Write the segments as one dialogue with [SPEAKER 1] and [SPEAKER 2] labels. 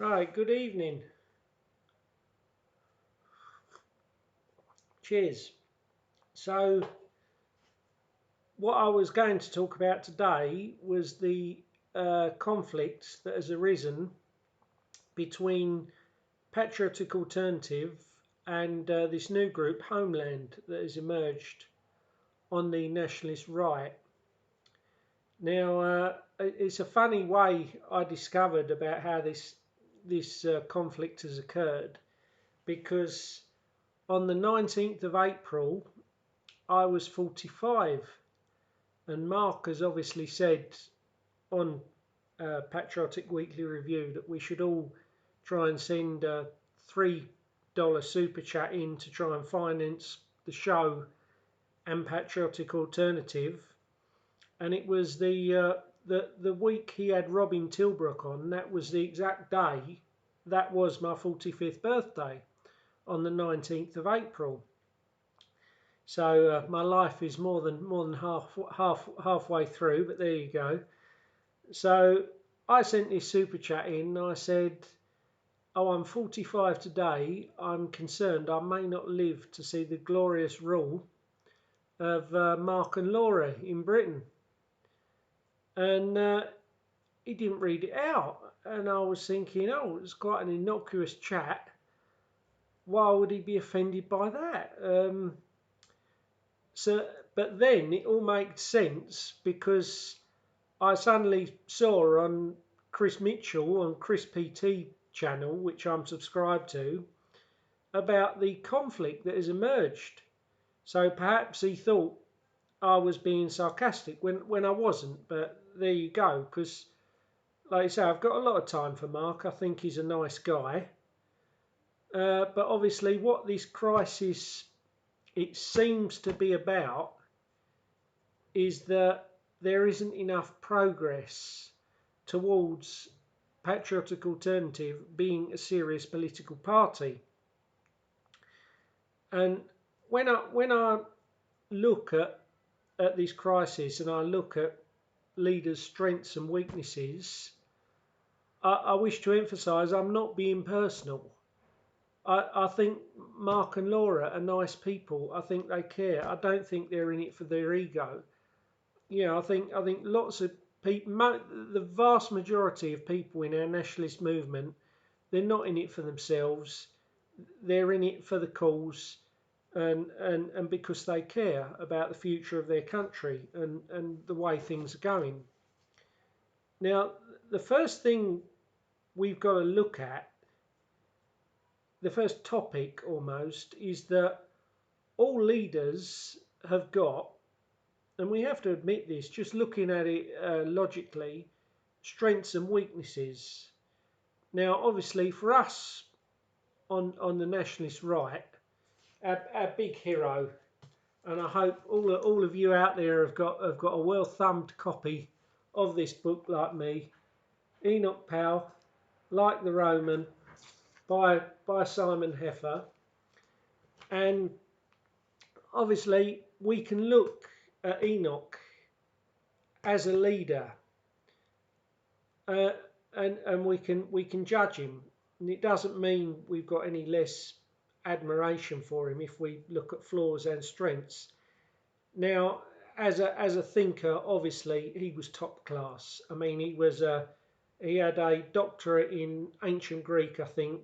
[SPEAKER 1] Right, good evening. Cheers. So, what I was going to talk about today was the conflict that has arisen between Patriotic Alternative and this new group, Homeland, that has emerged on the nationalist right. Now, it's a funny way I discovered about how this conflict has occurred, because on the 19th of April I was 45, and Mark has obviously said on Patriotic Weekly Review that we should all try and send a $3 super chat in to try and finance the show and Patriotic Alternative. And it was the week he had Robin Tilbrook on. That was the exact day. That was my 45th birthday on the 19th of April. So my life is more than halfway through, but there you go. So I sent this super chat in. And I said, "Oh, I'm 45 today. I'm concerned I may not live to see the glorious rule of Mark and Laura in Britain." And he didn't read it out, and I was thinking, oh, it's quite an innocuous chat. Why would he be offended by that? But then it all made sense, because I suddenly saw on Chris Mitchell on Chris PT channel, which I'm subscribed to, about the conflict that has emerged. So perhaps he thought I was being sarcastic when I wasn't, but there you go. Because, like I say, I've got a lot of time for Mark. I think he's a nice guy. But obviously what this crisis, it seems to be about, is that there isn't enough progress towards Patriotic Alternative being a serious political party. And when I look at this crisis, and I look at leaders' strengths and weaknesses, I wish to emphasise I'm not being personal. I think Mark and Laura are nice people. I think they care. I don't think they're in it for their ego. I think lots of people, the vast majority of people in our nationalist movement, they're not in it for themselves. They're in it for the cause, and because they care about the future of their country and the way things are going. Now, the first thing we've got to look at, the first topic almost, is that all leaders have got, and we have to admit this, just looking at it logically, strengths and weaknesses. Now, obviously, for us on the nationalist right, our big hero, and I hope all of you out there have got a well thumbed copy of this book like me, Enoch Powell, Like the Roman, by Simon Heffer. And obviously we can look at Enoch as a leader, and we can judge him, and it doesn't mean we've got any less admiration for him if we look at flaws and strengths. Now, as a thinker, obviously he was top class. I mean, he had a doctorate in ancient Greek, I think,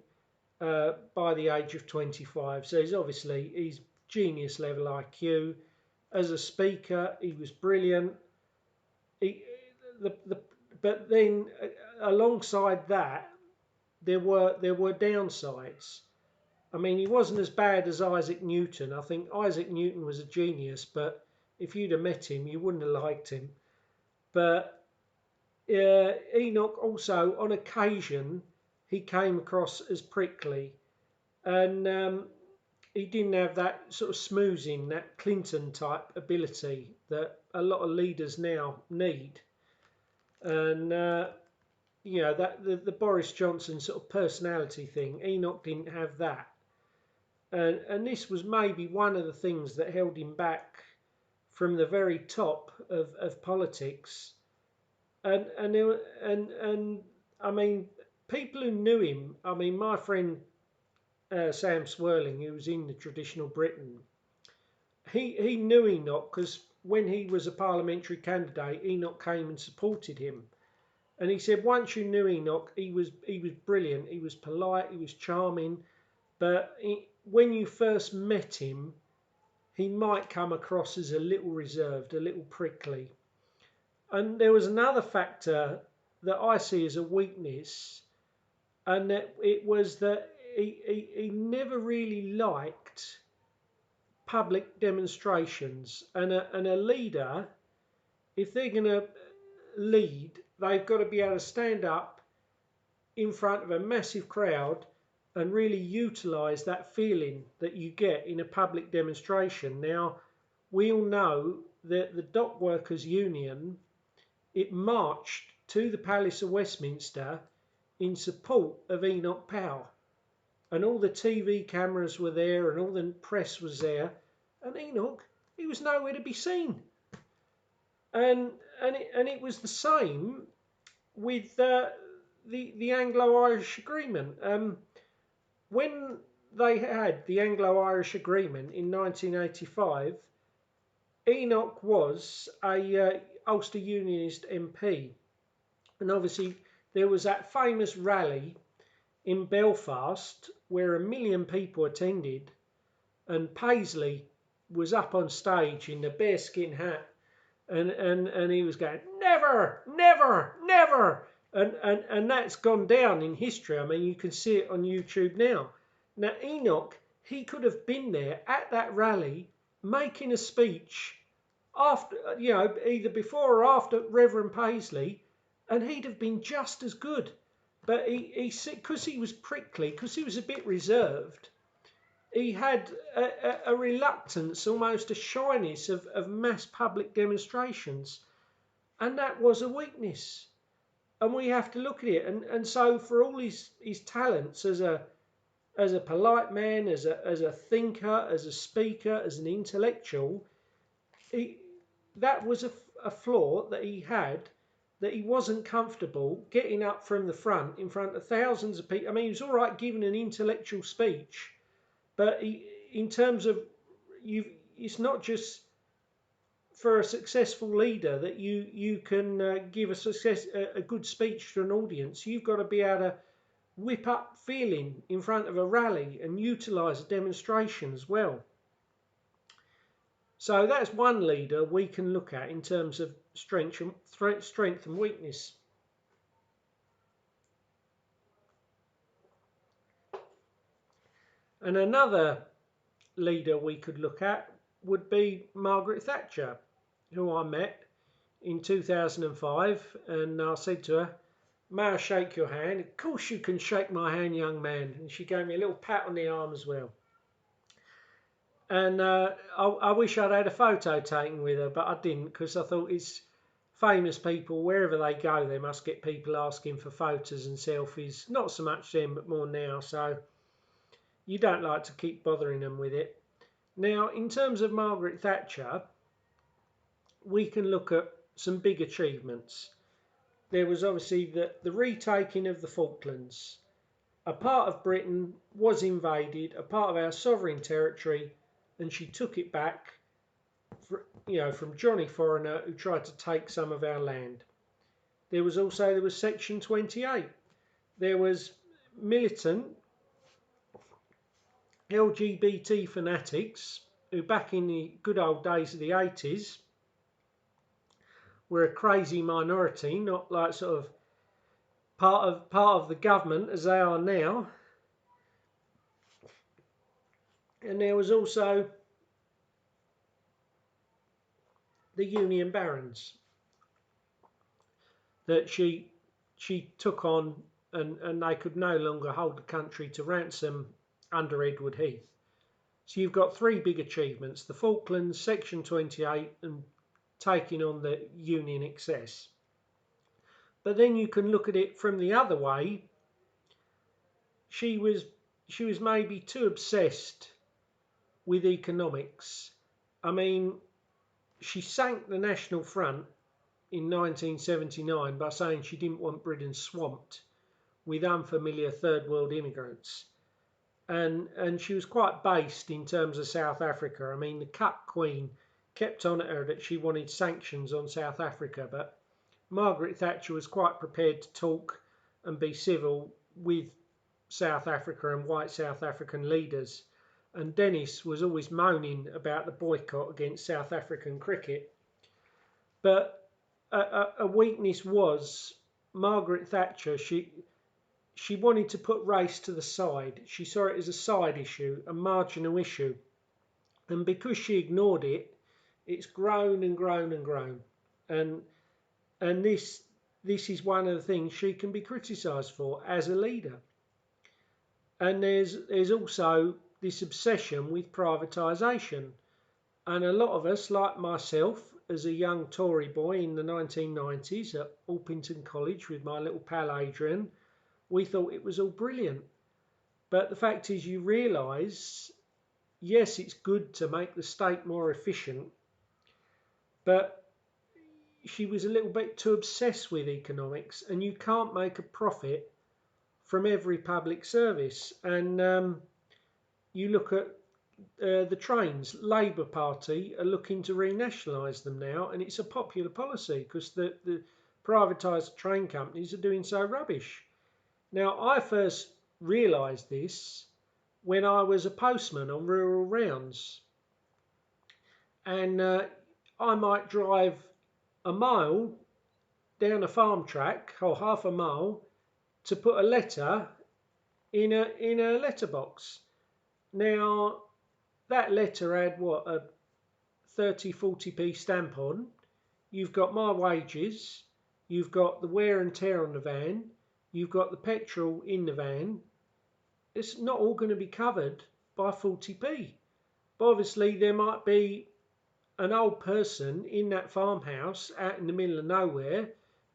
[SPEAKER 1] by the age of 25. So he's genius level IQ. As a speaker, he was brilliant. He, but then alongside that, there were downsides. I mean, he wasn't as bad as Isaac Newton. I think Isaac Newton was a genius, but if you'd have met him, you wouldn't have liked him. But Enoch also, on occasion, he came across as prickly, and he didn't have that sort of smoozing, that Clinton type ability that a lot of leaders now need. And that the Boris Johnson sort of personality thing, Enoch didn't have that. And this was maybe one of the things that held him back from the very top of politics. And I mean, people who knew him, I mean, my friend Sam Swirling, who was in the traditional Britain, he knew Enoch because when he was a parliamentary candidate, Enoch came and supported him. And he said once you knew Enoch, he was brilliant. He was polite, he was charming, but when you first met him, he might come across as a little reserved, a little prickly. And there was another factor that I see as a weakness, and that it was that he never really liked public demonstrations. And a leader, if they're going to lead, they've got to be able to stand up in front of a massive crowd and really utilise that feeling that you get in a public demonstration. Now, we all know that the Dock Workers Union, it marched to the Palace of Westminster in support of Enoch Powell. And all the TV cameras were there and all the press was there. And Enoch, he was nowhere to be seen. And it was the same with the Anglo-Irish Agreement. When they had the Anglo-Irish Agreement in 1985, Enoch was a Ulster Unionist MP. And obviously there was that famous rally in Belfast where 1 million people attended, and Paisley was up on stage in the bearskin hat, and he was going, never, never, never. And that's gone down in history. I mean, you can see it on YouTube now. Now, Enoch, he could have been there at that rally making a speech after, you know, either before or after Reverend Paisley, and he'd have been just as good. But because he was prickly, because he was a bit reserved, he had a reluctance, almost a shyness of mass public demonstrations. And that was a weakness. And we have to look at it. And so for all his talents as a polite man, as a thinker, as a speaker, as an intellectual, that was a flaw that he had, that he wasn't comfortable getting up from the front in front of thousands of people. I mean, he was all right giving an intellectual speech, but in terms of it's not just for a successful leader that you can give a good speech to an audience. You've got to be able to whip up feeling in front of a rally and utilise a demonstration as well. So that's one leader we can look at in terms of strength and weakness. And another leader we could look at would be Margaret Thatcher, who I met in 2005, and I said to her, may I shake your hand? Of course you can shake my hand, young man. And she gave me a little pat on the arm as well. And I wish I'd had a photo taken with her, but I didn't, because I thought it's famous people, wherever they go, they must get people asking for photos and selfies. Not so much then, but more now. So you don't like to keep bothering them with it. Now, in terms of Margaret Thatcher, we can look at some big achievements. There was obviously the retaking of the Falklands. A part of Britain was invaded, a part of our sovereign territory, and she took it back, from Johnny Foreigner, who tried to take some of our land. There was Section 28. There was militant LGBT fanatics who, back in the good old days of the 80s, were a crazy minority, not like sort of part of the government as they are now. And there was also the Union Barons that she took on, and they could no longer hold the country to ransom under Edward Heath. So you've got three big achievements: the Falklands, Section 28, and taking on the Union excess. But then you can look at it from the other way. She was maybe too obsessed with economics. I mean, she sank the National Front in 1979 by saying she didn't want Britain swamped with unfamiliar third world immigrants. And she was quite based in terms of South Africa. I mean, the Cup Queen kept on at her that she wanted sanctions on South Africa, but Margaret Thatcher was quite prepared to talk and be civil with South Africa and white South African leaders. And Dennis was always moaning about the boycott against South African cricket. But a weakness was Margaret Thatcher. She wanted to put race to the side. She saw it as a side issue, a marginal issue. And because she ignored it, it's grown and grown and grown. And this is one of the things she can be criticised for as a leader. And there's also this obsession with privatisation. And a lot of us, like myself, as a young Tory boy in the 1990s at Orpington College with my little pal Adrian, we thought it was all brilliant. But the fact is, you realise, yes, it's good to make the state more efficient, but she was a little bit too obsessed with economics, and you can't make a profit from every public service. And you look at the trains. Labour Party are looking to renationalise them now, and it's a popular policy because the privatised train companies are doing so rubbish. Now, I first realised this when I was a postman on rural rounds, and I might drive a mile down a farm track or half a mile to put a letter in a letterbox. Now, that letter had what, a 30-40p stamp on. You've got my wages, you've got the wear and tear on the van, you've got the petrol in the van. It's not all going to be covered by 40p. But obviously there might be an old person in that farmhouse out in the middle of nowhere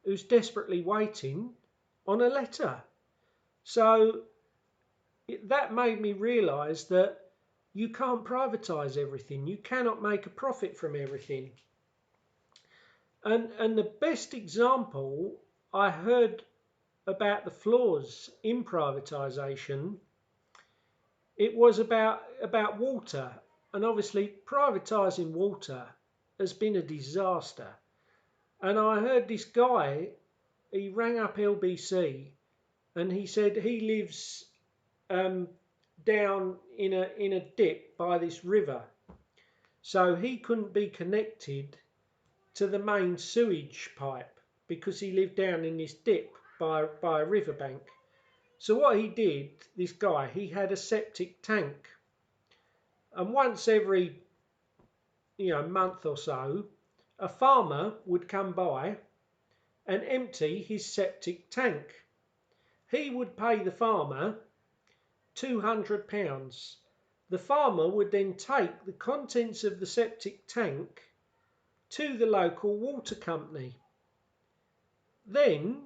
[SPEAKER 1] who's desperately waiting on a letter. So that made me realise that you can't privatise everything. You cannot make a profit from everything. And the best example I heard about the flaws in privatisation, it was about water. And obviously privatising water has been a disaster. And I heard this guy, he rang up LBC and he said he lives down in a dip by this river. So he couldn't be connected to the main sewage pipe because he lived down in this dip by a riverbank. So what he did, this guy, he had a septic tank. And once every month or so, a farmer would come by and empty his septic tank. He would pay the farmer £200. The farmer would then take the contents of the septic tank to the local water company. Then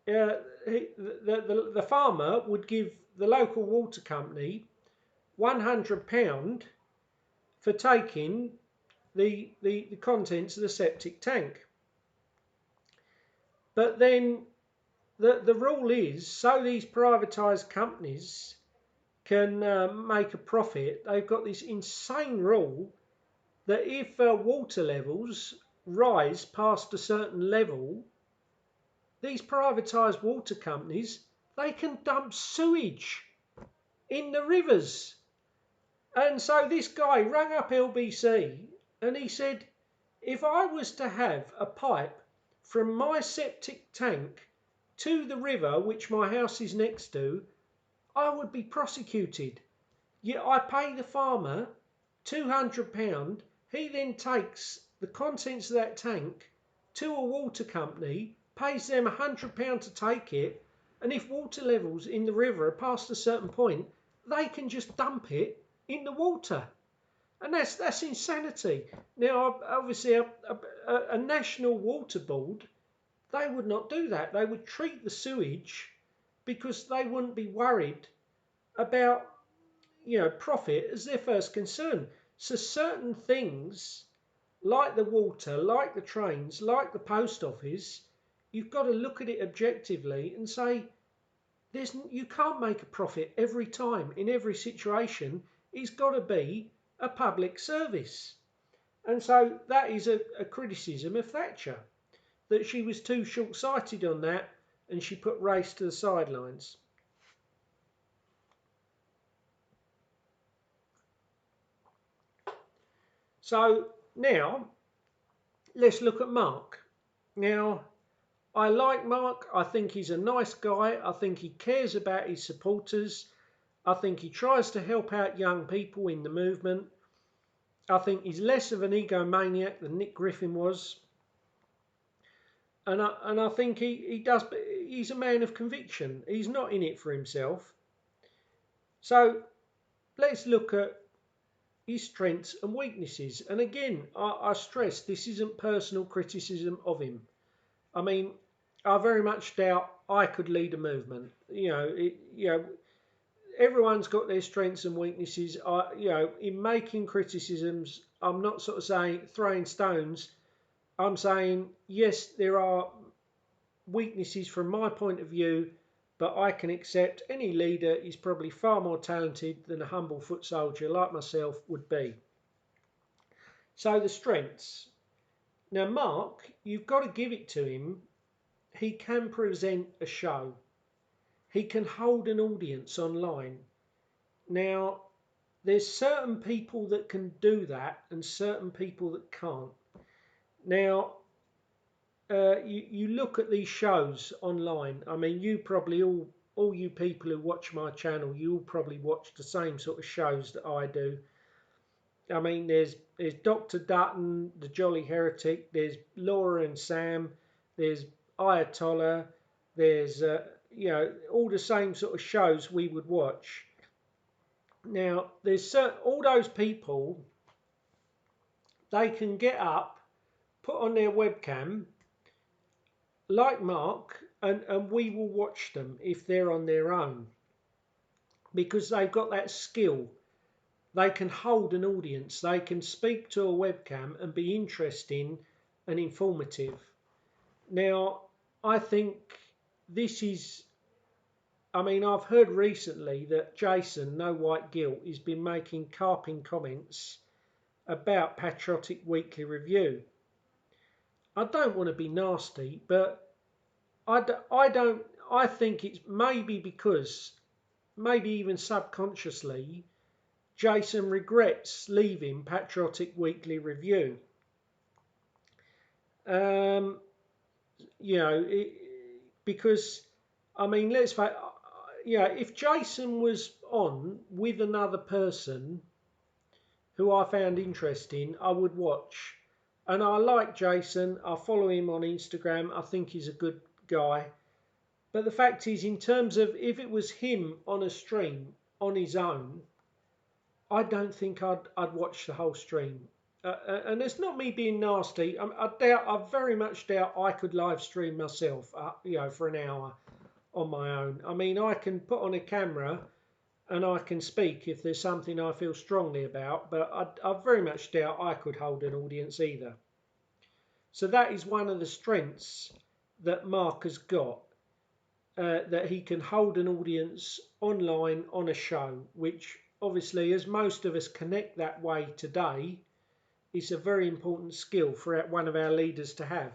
[SPEAKER 1] the farmer would give the local water company £100 for taking the contents of the septic tank. But then the rule is, so these privatised companies can make a profit, they've got this insane rule that if water levels rise past a certain level, these privatised water companies, they can dump sewage in the rivers. And so this guy rang up LBC and he said, if I was to have a pipe from my septic tank to the river, which my house is next to, I would be prosecuted. Yet I pay the farmer £200. He then takes the contents of that tank to a water company, pays them £100 to take it, and if water levels in the river are past a certain point, they can just dump it in the water. And that's insanity. Now, obviously, a national water board, they would not do that. They would treat the sewage because they wouldn't be worried about profit as their first concern. So certain things like the water, like the trains, like the post office, you've got to look at it objectively and say, you can't make a profit every time in every situation. It's got to be a public service. And so that is a criticism of Thatcher, that she was too short-sighted on that and she put race to the sidelines. So now let's look at Mark. Now, I like Mark. I think he's a nice guy. I think he cares about his supporters. I think he tries to help out young people in the movement. I think he's less of an egomaniac than Nick Griffin was. And I think he's a man of conviction. He's not in it for himself. So let's look at his strengths and weaknesses. And again, I stress this isn't personal criticism of him. I mean, I very much doubt I could lead a movement. Everyone's got their strengths and weaknesses. In making criticisms, I'm not sort of saying throwing stones. I'm saying, yes, there are weaknesses from my point of view, but I can accept any leader is probably far more talented than a humble foot soldier like myself would be. So the strengths. Now, Mark, you've got to give it to him. He can present a show. He can hold an audience online. Now, there's certain people that can do that and certain people that can't. Now, you look at these shows online. I mean, you probably all you people who watch my channel, you all probably watch the same sort of shows that I do. I mean, there's Dr. Dutton, the Jolly Heretic. There's Laura and Sam. There's Ayatollah. There's all the same sort of shows we would watch. Now, there's all those people. They can get up, put on their webcam, like Mark, and we will watch them if they're on their own, because they've got that skill. They can hold an audience. They can speak to a webcam and be interesting and informative. Now, I think this is... I mean, I've heard recently that Jason, No White Guilt, has been making carping comments about Patriotic Weekly Review. I don't want to be nasty, but I think it's maybe because, maybe even subconsciously, Jason regrets leaving Patriotic Weekly Review. Because, I mean, let's face, if Jason was on with another person who I found interesting, I would watch. And I like Jason. I follow him on Instagram. I think he's a good guy. But the fact is, in terms of if it was him on a stream on his own, I don't think I'd watch the whole stream. And it's not me being nasty. I very much doubt I could live stream myself, for an hour on my own. I mean, I can put on a camera and I can speak if there's something I feel strongly about, but I very much doubt I could hold an audience either. So that is one of the strengths that Mark has got, that he can hold an audience online on a show, which obviously, as most of us connect that way today, is a very important skill for one of our leaders to have.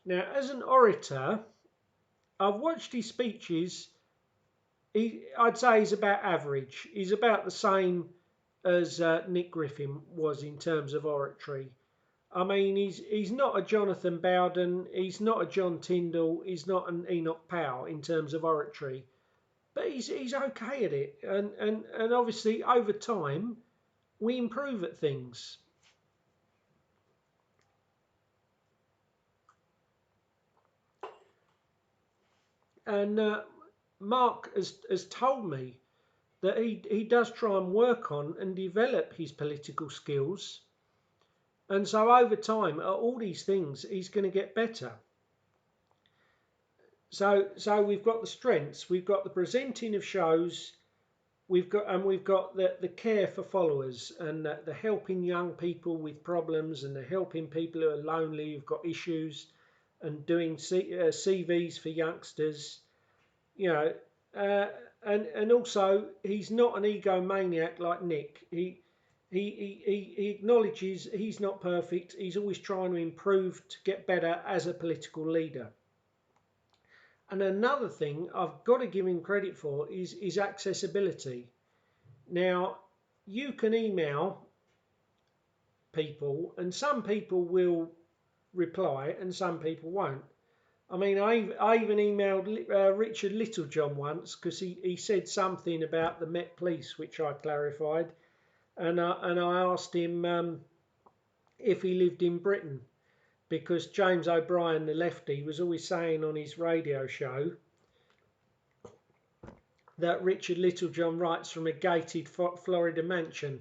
[SPEAKER 1] Now, as an orator, I've watched his speeches. I'd say he's about average. He's about the same as Nick Griffin was in terms of oratory. I mean, he's not a Jonathan Bowden, he's not a John Tyndall, he's not an Enoch Powell in terms of oratory, but he's okay at it. And obviously, over time, we improve at things. And Mark has told me that he does try and work on and develop his political skills. And so over time, all these things, he's going to get better. So we've got the strengths, we've got the presenting of shows, we've got the care for followers, and the helping young people with problems, and the helping people who are lonely, who've got issues, and doing CVs for youngsters, you know, and also he's not an egomaniac like Nick. He acknowledges he's not perfect. He's always trying to improve to get better as a political leader. And another thing I've got to give him credit for is accessibility. Now, you can email people, and some people will reply, and some people won't. I mean, I even emailed Richard Littlejohn once because he said something about the Met Police, which I clarified, and I asked him if he lived in Britain, because James O'Brien, the lefty, was always saying on his radio show that Richard Littlejohn writes from a gated Florida mansion.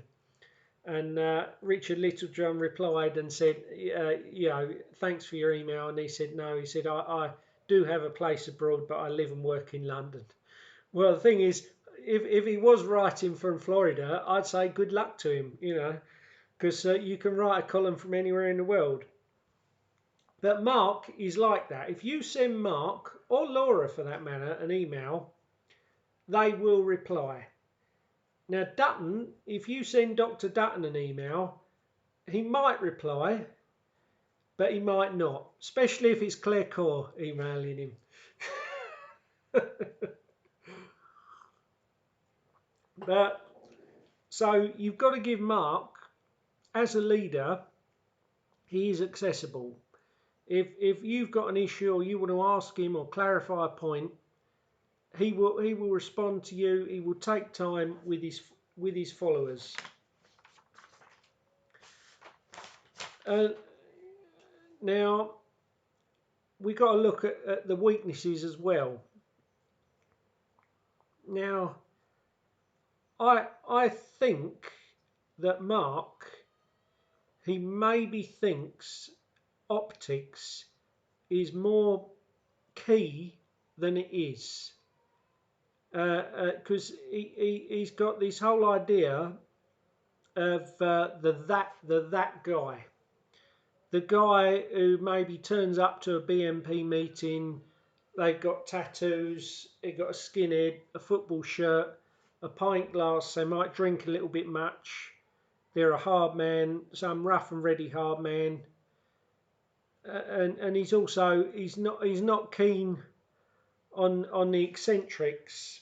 [SPEAKER 1] And Richard Littlejohn replied and said, you know, thanks for your email. And he said, no, he said, I do have a place abroad, but I live and work in London. Well, the thing is, if he was writing from Florida, I'd say good luck to him, you know, because you can write a column from anywhere in the world. But Mark is like that. If you send Mark, or Laura for that matter, an email, they will reply. Now, Dutton, if you send Dr. Dutton an email, he might reply, but he might not, especially if it's Claire Core emailing him. But so you've got to give Mark, as a leader, he is accessible. If you've got an issue or you want to ask him or clarify a point, he will respond to you. He will take time with his followers. Now we've got to look at the weaknesses as well. Now I think that Mark, he maybe thinks optics is more key than it is, because he's got this whole idea of that guy, the guy who maybe turns up to a BNP meeting. They've got tattoos, they've got a skinhead, a football shirt, a pint glass. They might drink a little bit much. They're a hard man, some rough and ready hard man. And he's not keen on the eccentrics.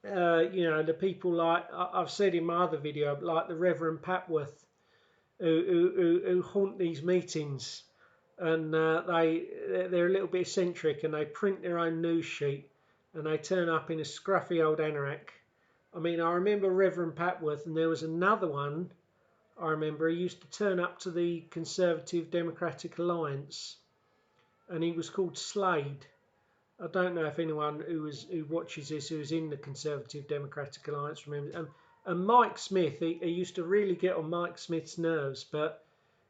[SPEAKER 1] You know, the people like I've said in my other video, like the Reverend Papworth, who haunt these meetings, and they're a little bit eccentric, and they print their own news sheet, and they turn up in a scruffy old anorak. I mean, I remember Reverend Papworth, and there was another one. I remember he used to turn up to the Conservative Democratic Alliance, and he was called Slade. I don't know if anyone who watches this who was in the Conservative Democratic Alliance remembers. And Mike Smith, he used to really get on Mike Smith's nerves, but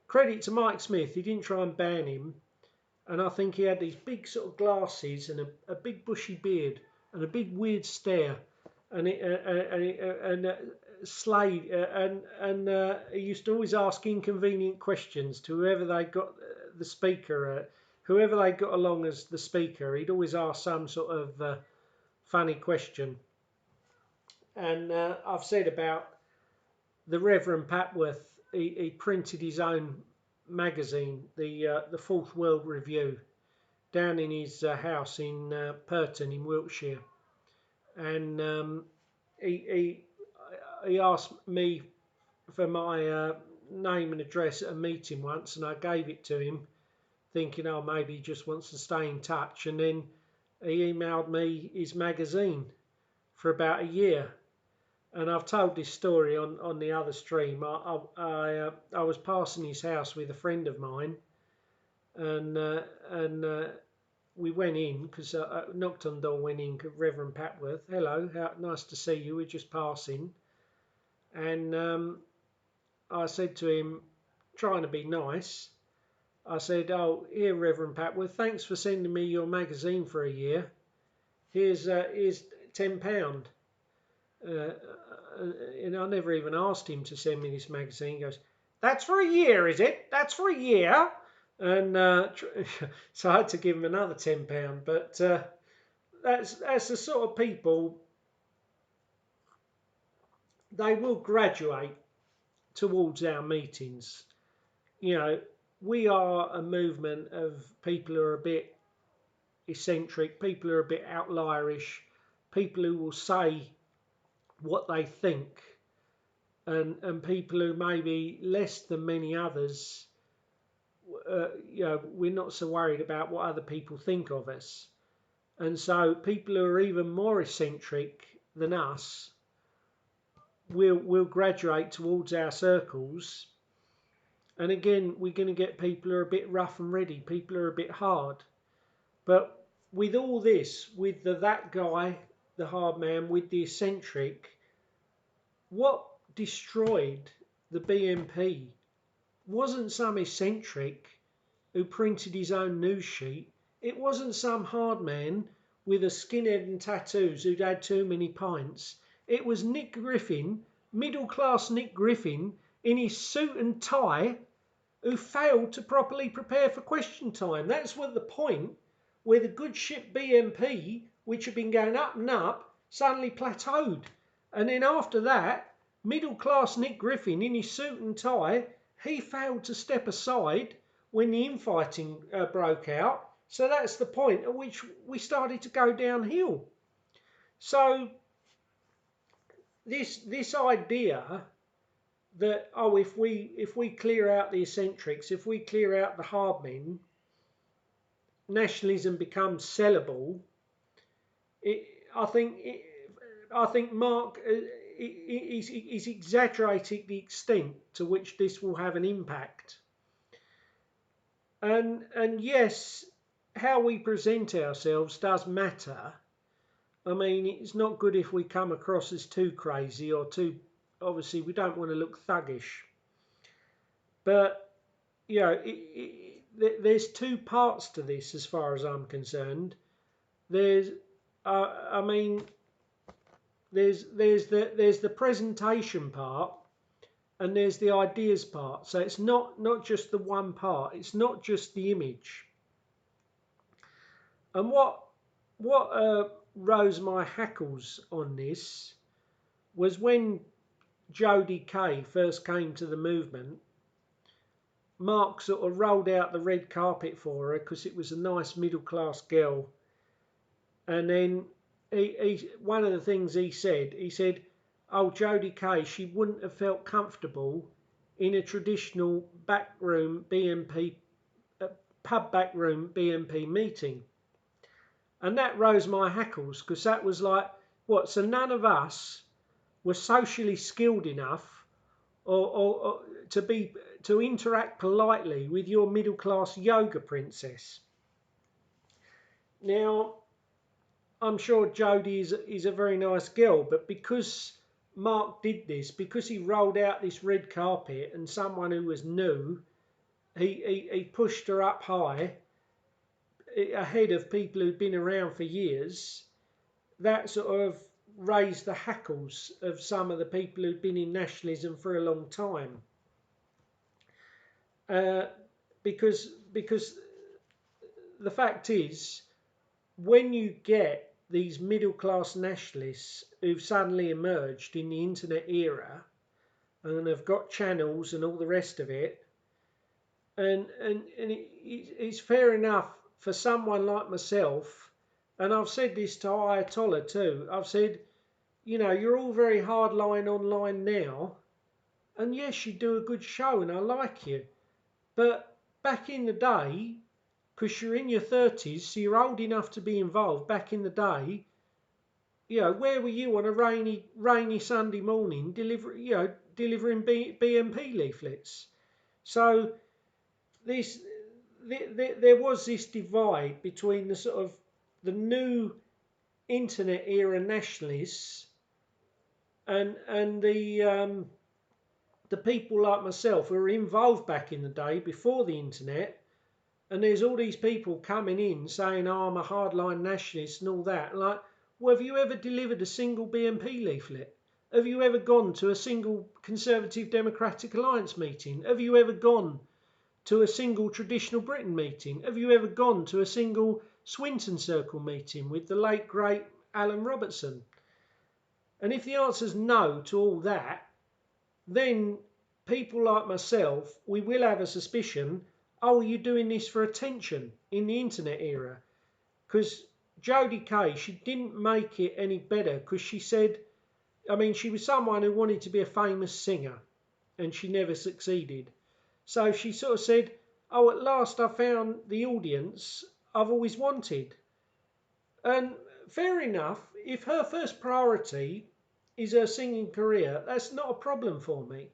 [SPEAKER 1] credit to Mike Smith, he didn't try and ban him. And I think he had these big sort of glasses and a big bushy beard and a big weird stare. And Slade and he used to always ask inconvenient questions to whoever they got the speaker. Whoever they got along as the speaker, he'd always ask some sort of funny question. And I've said about the Reverend Papworth, he printed his own magazine, the Fourth World Review, down in his house in Purton in Wiltshire. And he asked me for my name and address at a meeting once, and I gave it to him, thinking, oh, maybe he just wants to stay in touch. And then he emailed me his magazine for about a year. And I've told this story on the other stream. I was passing his house with a friend of mine, and we went in because I knocked on the door, went in, Reverend Papworth. Hello, nice to see you. We're just passing. And I said to him, trying to be nice, I said, oh, here, Reverend Papworth, thanks for sending me your magazine for a year. Here's £10. And I never even asked him to send me this magazine. He goes, that's for a year, is it? That's for a year? And so I had to give him another £10. But that's the sort of people, they will graduate towards our meetings. You know, we are a movement of people who are a bit eccentric, people who are a bit outlierish, people who will say what they think, and people who maybe less than many others, we're not so worried about what other people think of us. And so people who are even more eccentric than us will graduate towards our circles. And again, we're going to get people who are a bit rough and ready, people who are a bit hard. But with all this, with that guy, the hard man, with the eccentric, what destroyed the BNP wasn't some eccentric who printed his own news sheet. It wasn't some hard man with a skinhead and tattoos who'd had too many pints. It was Nick Griffin, middle class Nick Griffin, in his suit and tie, who failed to properly prepare for question time. That's what the point where the good ship BNP, which had been going up and up, suddenly plateaued. And then after that, middle class Nick Griffin in his suit and tie, he failed to step aside when the infighting broke out. So that's the point at which we started to go downhill. So this idea that, oh, if we clear out the eccentrics, if we clear out the hard men, nationalism becomes sellable. I think Mark is exaggerating the extent to which this will have an impact. And yes, how we present ourselves does matter. I mean, it's not good if we come across as too crazy or too, obviously we don't want to look thuggish. But, you know, there's two parts to this as far as I'm concerned. There's, I mean, there's the presentation part, and there's the ideas part. So it's not just the one part. It's not just the image. And what rose my hackles on this was when Jodie Kay first came to the movement. Mark sort of rolled out the red carpet for her because it was a nice middle class girl. And then one of the things he said, oh, Jodie Kay, she wouldn't have felt comfortable in a traditional backroom BNP, pub backroom BNP meeting. And that rose my hackles because that was like, what, so none of us were socially skilled enough or to interact politely with your middle class yoga princess. Now, I'm sure Jodie is a very nice girl, but because Mark did this, because he rolled out this red carpet and someone who was new, he pushed her up high ahead of people who'd been around for years. That sort of raised the hackles of some of the people who'd been in nationalism for a long time. Because the fact is, when you get these middle class nationalists who've suddenly emerged in the internet era and have got channels and all the rest of it, and it's fair enough for someone like myself, and I've said this to Ayatollah too, I've said, you know, you're all very hardline online now, and yes, you do a good show and I like you, but back in the day, because you're in your 30s, so you're old enough to be involved. Back in the day, you know, where were you on a rainy Sunday morning delivering BNP leaflets? So there was this divide between the sort of the new internet era nationalists and the people like myself who were involved back in the day before the internet. And there's all these people coming in saying, oh, I'm a hardline nationalist and all that. Like, well, have you ever delivered a single BNP leaflet? Have you ever gone to a single Conservative Democratic Alliance meeting? Have you ever gone to a single Traditional Britain meeting? Have you ever gone to a single Swinton Circle meeting with the late, great Alan Robertson? And if the answer's no to all that, then people like myself, we will have a suspicion, oh, are you doing this for attention in the internet era? Because Jodie Kay, she didn't make it any better, because she said, I mean, she was someone who wanted to be a famous singer, and she never succeeded. So she sort of said, oh, at last I found the audience I've always wanted. And fair enough, if her first priority is her singing career, that's not a problem for me.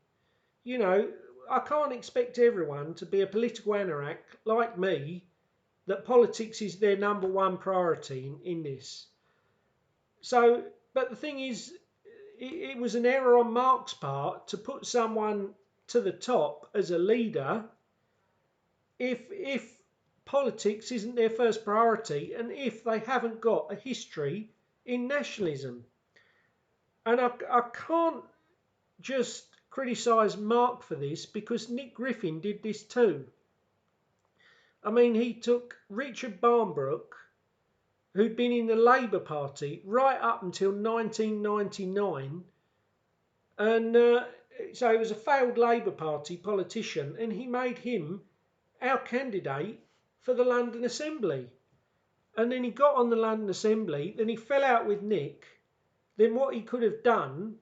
[SPEAKER 1] You know, I can't expect everyone to be a political anorak like me, that politics is their number one priority in this. So, but the thing is, it was an error on Mark's part to put someone to the top as a leader if politics isn't their first priority and if they haven't got a history in nationalism. And I can't just criticise Mark for this, because Nick Griffin did this too. I mean, he took Richard Barnbrook, who'd been in the Labour Party right up until 1999, and so he was a failed Labour Party politician, and he made him our candidate for the London Assembly. And then he got on the London Assembly, then he fell out with Nick. Then what he could have done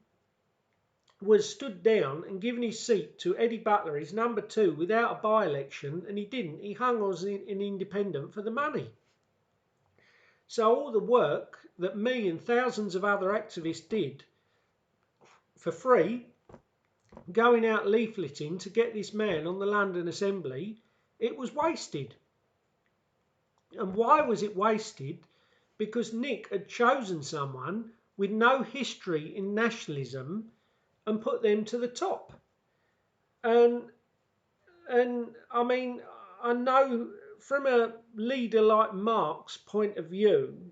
[SPEAKER 1] was stood down and given his seat to Eddie Butler, his number two, without a by-election, and he didn't. He hung on as an independent for the money. So all the work that me and thousands of other activists did for free, going out leafleting to get this man on the London Assembly, it was wasted. And why was it wasted? Because Nick had chosen someone with no history in nationalism and put them to the top. And I mean, I know from a leader like Mark's point of view,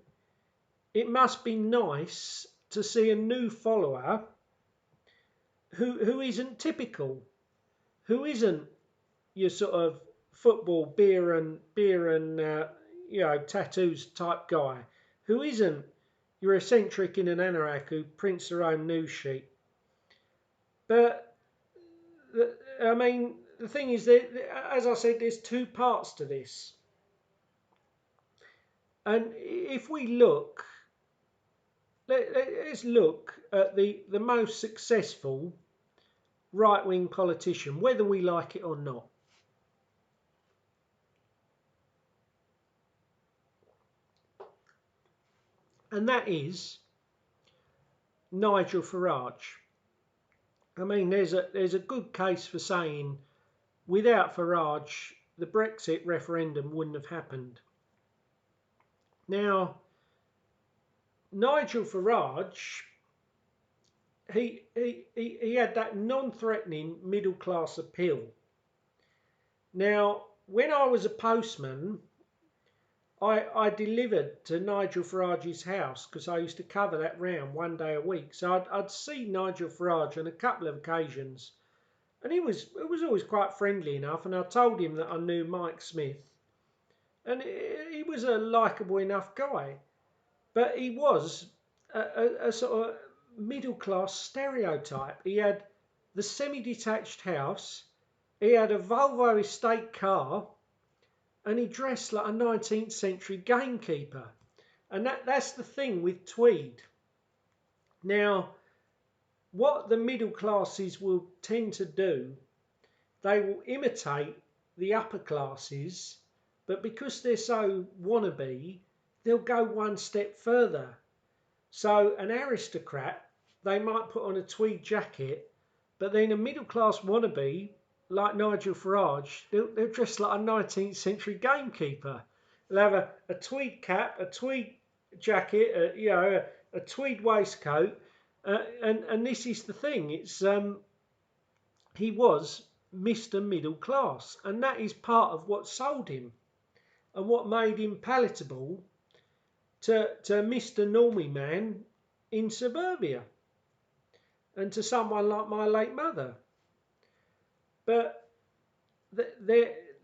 [SPEAKER 1] it must be nice to see a new follower who isn't typical, who isn't your sort of football, beer and tattoos type guy, who isn't your eccentric in an anorak who prints their own news sheet. But I mean, the thing is that, as I said, there's two parts to this. And if we look, let's look at the most successful right-wing politician, whether we like it or not. And that is Nigel Farage. I mean, there's a good case for saying without Farage, the Brexit referendum wouldn't have happened. Now, Nigel Farage, he had that non-threatening middle-class appeal. Now, when I was a postman, I delivered to Nigel Farage's house, because I used to cover that round one day a week. So I'd see Nigel Farage on a couple of occasions, and it was always quite friendly enough. And I told him that I knew Mike Smith, and he was a likeable enough guy. But he was a sort of middle-class stereotype. He had the semi-detached house, he had a Volvo estate car, and he dressed like a 19th century gamekeeper. And that's the thing with Tweed. Now, what the middle classes will tend to do, they will imitate the upper classes, but because they're so wannabe, they'll go one step further. So an aristocrat, they might put on a tweed jacket, but then a middle class wannabe like Nigel Farage, they'll dress like a 19th century gamekeeper. They'll have a tweed cap, a tweed jacket, a tweed waistcoat, and this is the thing. It's he was Mr. Middle Class, and that is part of what sold him and what made him palatable to Mr. Normie man in suburbia and to someone like my late mother. But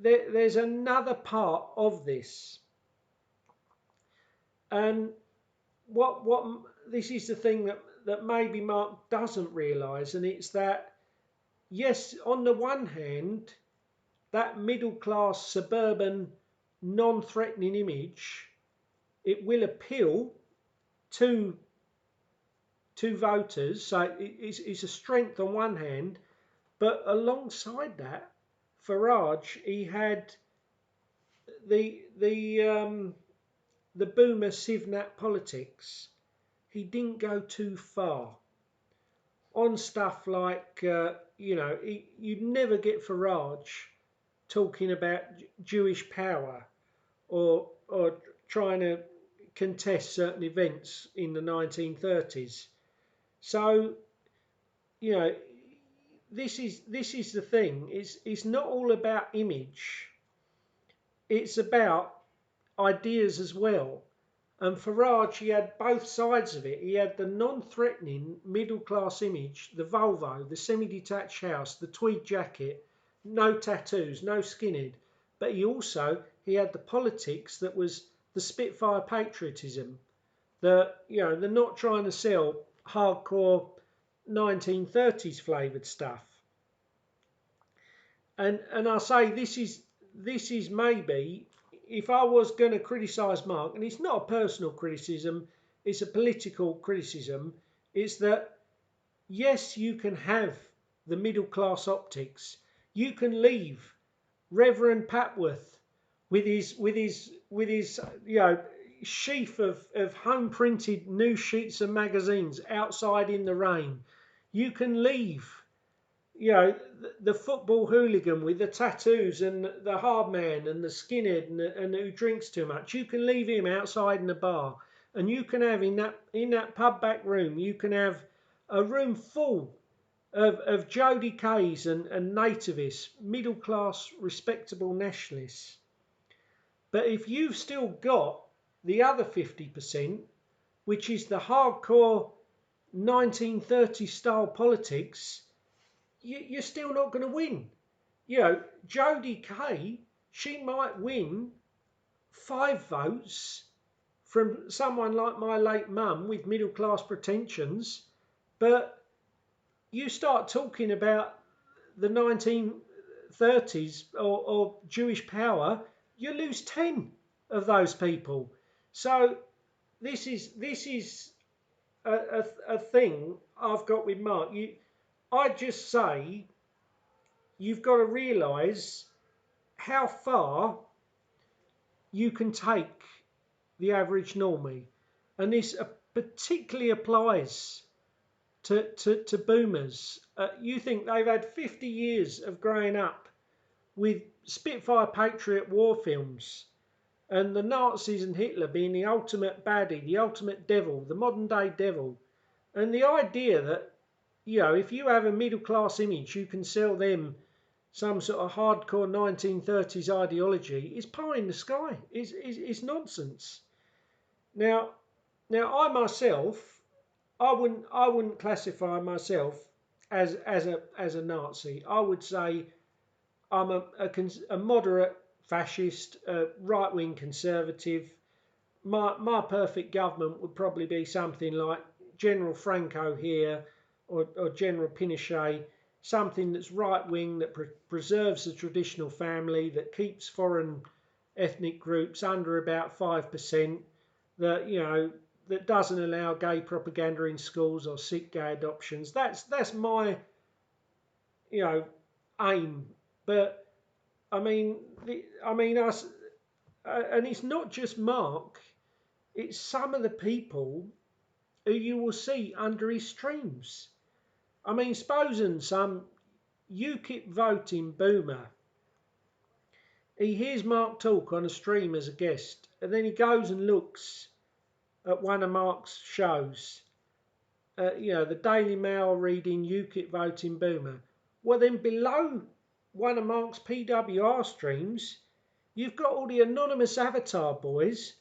[SPEAKER 1] there's another part of this, and what this is the thing that maybe Mark doesn't realise, and it's that yes, on the one hand, that middle class suburban non-threatening image, it will appeal to voters, so it's a strength on one hand, but alongside that, Farage, he had the the boomer Sivnat politics. He didn't go too far on stuff like you'd never get Farage talking about Jewish power or trying to contest certain events in the 1930s. So you know this is the thing. It's not all about image. It's about ideas as well. And Farage, he had both sides of it. He had the non-threatening middle-class image, the Volvo, the semi-detached house, the tweed jacket, no tattoos, no skinhead. But he had the politics that was the Spitfire patriotism. They're not trying to sell hardcore 1930s flavoured stuff. And I say this is maybe, if I was going to criticise Mark, and it's not a personal criticism, it's a political criticism, it's that yes, you can have the middle class optics. You can leave Reverend Papworth with his sheaf of home printed new sheets of magazines outside in the rain. You can leave the football hooligan with the tattoos and the hard man and the skinhead and who drinks too much. You can leave him outside in the bar, and you can have in that pub back room, you can have a room full of Jody Kays and nativists, middle class, respectable nationalists. But if you've still got the other 50%, which is the hardcore 1930 style politics, you're still not going to win. Jodie Kay, she might win 5 votes from someone like my late mum with middle class pretensions, but you start talking about the 1930s or Jewish power, you lose 10 of those people. So this is a thing I've got with Mark. I just say you've got to realise how far you can take the average normie. And this particularly applies to boomers. You think they've had 50 years of growing up with Spitfire Patriot war films and the Nazis and Hitler being the ultimate baddie, the ultimate devil, the modern day devil. And the idea that, if you have a middle class image, you can sell them some sort of hardcore 1930s ideology is pie in the sky. It's nonsense. Now I myself, I wouldn't classify myself as a Nazi. I would say I'm a moderate fascist, right wing conservative. My perfect government would probably be something like General Franco here or General Pinochet. Something that's right wing, that preserves the traditional family, that keeps foreign ethnic groups under about 5%, that doesn't allow gay propaganda in schools or seek gay adoptions. That's my aim. But I mean us, and it's not just Mark. It's some of the people who you will see under his streams. I mean, supposing some UKIP voting boomer, he hears Mark talk on a stream as a guest, and then he goes and looks at one of Mark's shows, the Daily Mail reading UKIP voting boomer. Well, then below one of Mark's PWR streams, you've got all the anonymous avatar boys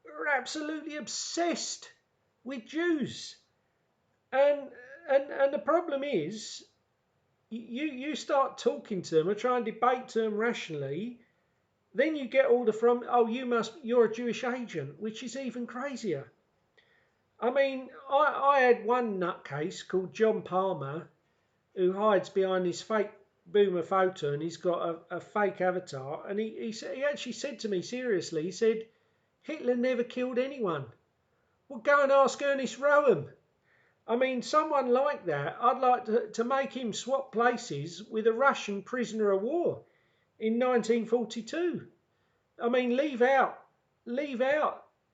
[SPEAKER 1] who are absolutely obsessed with Jews. And the problem is, You start talking to them or try and debate to them rationally, then you get all the from, oh, you're a Jewish agent, which is even crazier. I mean, I had one nutcase called John Palmer who hides behind his fake boomer photo and he's got a fake avatar. And he actually said to me seriously, he said, Hitler never killed anyone. Well, go and ask Ernest Rowan. I mean, someone like that, I'd like to make him swap places with a Russian prisoner of war in 1942. I mean, leave out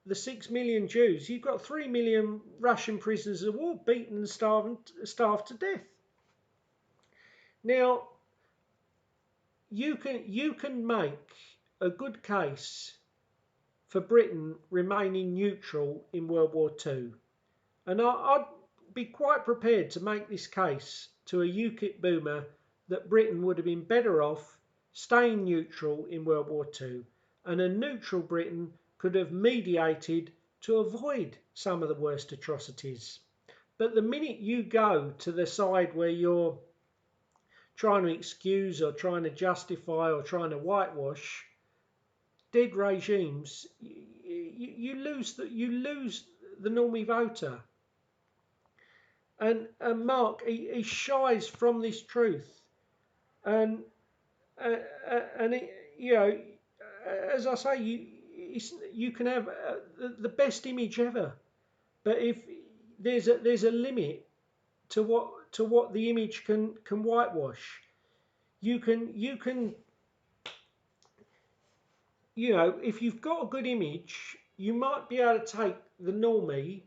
[SPEAKER 1] the 6 million Jews. You've got 3 million Russian prisoners of war beaten and starved to death. Now, you can make a good case for Britain remaining neutral in World War II. And I'd be quite prepared to make this case to a UKIP boomer that Britain would have been better off staying neutral in World War II. And a neutral Britain could have mediated to avoid some of the worst atrocities. But the minute you go to the side where you're trying to excuse or trying to justify or trying to whitewash dead regimes, you lose the Normie voter. And Mark, he shies from this truth, and as I say, you can have the best image ever, but if there's a limit to what the image can whitewash. You can if you've got a good image, you might be able to take the Normie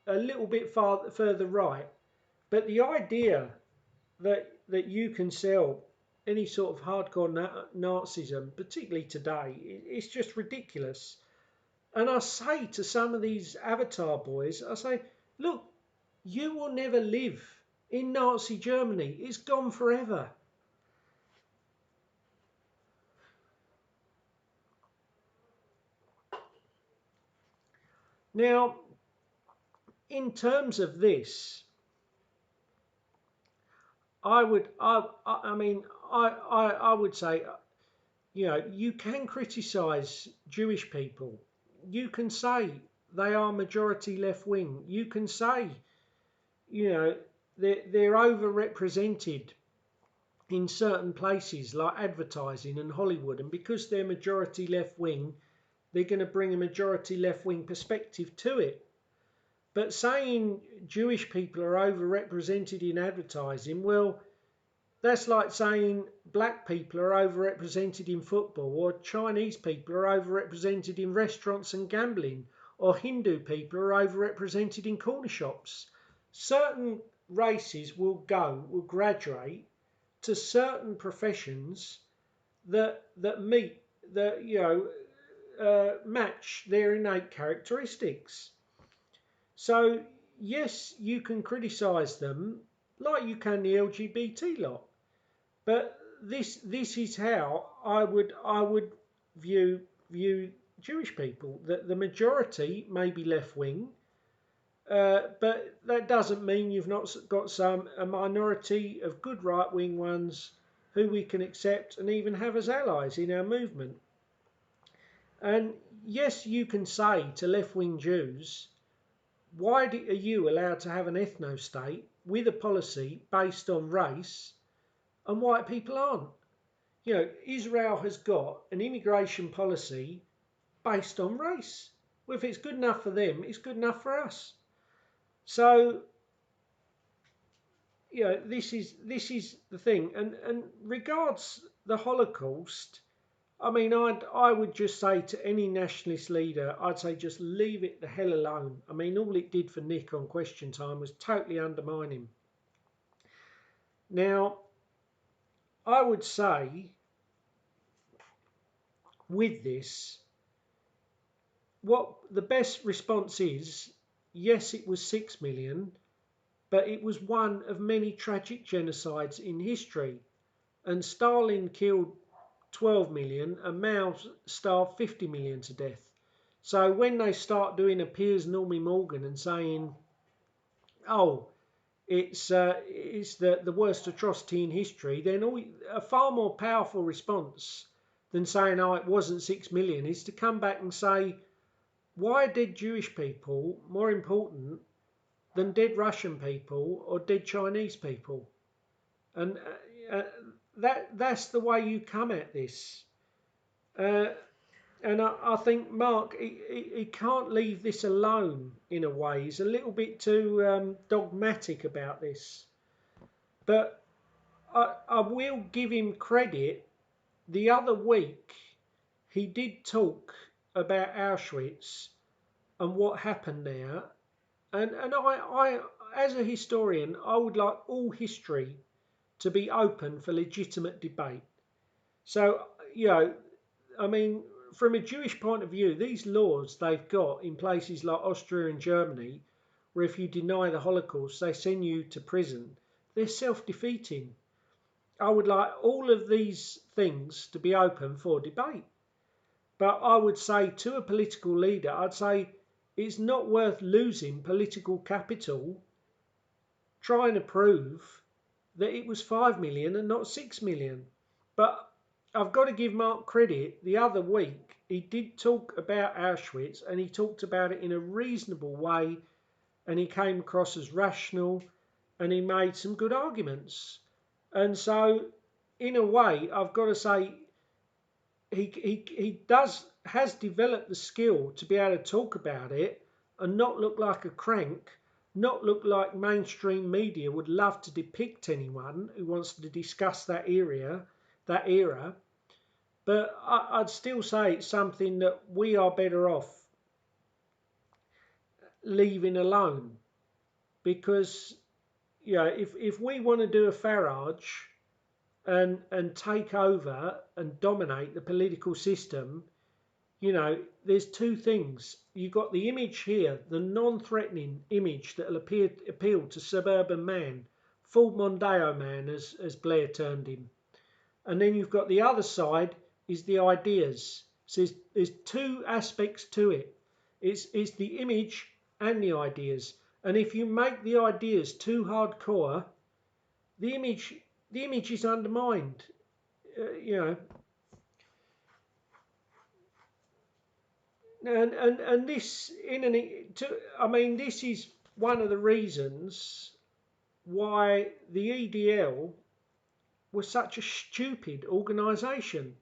[SPEAKER 1] a little bit further right, but the idea that you can sell any sort of hardcore Nazism, particularly today, it's just ridiculous. And I say to some of these avatar boys, I say, look, you will never live in Nazi Germany. It's gone forever. Now, in terms of this, I would say, you can criticise Jewish people. You can say they are majority left wing. You can say, they're overrepresented in certain places like advertising and Hollywood, and because they're majority left wing, they're going to bring a majority left wing perspective to it. But saying Jewish people are overrepresented in advertising, well, that's like saying black people are overrepresented in football, or Chinese people are overrepresented in restaurants and gambling, or Hindu people are overrepresented in corner shops. Certain races will graduate to certain professions that match their innate characteristics. So yes, you can criticise them like you can the LGBT lot, but this is how I would view Jewish people. That the majority may be left wing, but that doesn't mean you've not got a minority of good right wing ones who we can accept and even have as allies in our movement. And yes, you can say to left wing Jews, why are you allowed to have an ethno-state with a policy based on race and white people aren't? Israel has got an immigration policy based on race. Well, if it's good enough for them, it's good enough for us. So, this is the thing. And regards the Holocaust, I mean, I would just say to any nationalist leader, I'd say just leave it the hell alone. I mean, all it did for Nick on Question Time was totally undermine him. Now, I would say with this, what the best response is, yes, it was 6 million, but it was one of many tragic genocides in history. And Stalin killed 12 million and Mao starved 50 million to death. So when they start doing a Piers Normie Morgan and saying, oh, it's the worst atrocity in history, then a far more powerful response than saying, oh, it wasn't 6 million, is to come back and say, why are dead Jewish people more important than dead Russian people or dead Chinese people? And that's the way you come at this. And I think Mark, he can't leave this alone in a way. He's a little bit too dogmatic about this. But I will give him credit. The other week, he did talk about Auschwitz and what happened there. And I, as a historian, I would like all history to be open for legitimate debate. So, I mean, from a Jewish point of view, these laws they've got in places like Austria and Germany, where if you deny the Holocaust, they send you to prison, they're self-defeating. I would like all of these things to be open for debate. But I would say to a political leader, I'd say it's not worth losing political capital trying to prove that it was 5 million and not 6 million. But I've got to give Mark credit. The other week, he did talk about Auschwitz and he talked about it in a reasonable way and he came across as rational and he made some good arguments. And so, in a way, I've got to say, he has developed the skill to be able to talk about it and not look like a crank, not look like mainstream media would love to depict anyone who wants to discuss that era. But I'd still say it's something that we are better off leaving alone, because if we want to do a Farage and take over and dominate the political system, there's two things. You've got the image here, the non-threatening image that'll appeal to suburban man, full Mondeo man, as Blair termed him. And then you've got the other side is the ideas. So there's two aspects to it. It's the image and the ideas. And if you make the ideas too hardcore, the image is undermined. And this this is one of the reasons why the EDL was such a stupid organisation,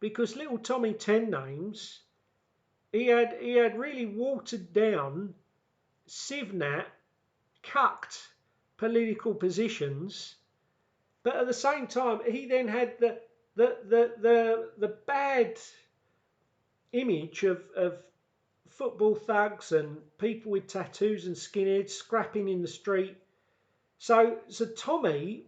[SPEAKER 1] because little Tommy Ten Names, he had really watered down, Sivnat, cucked political positions, but at the same time he then had the bad image of football thugs and people with tattoos and skinheads scrapping in the street. So Tommy,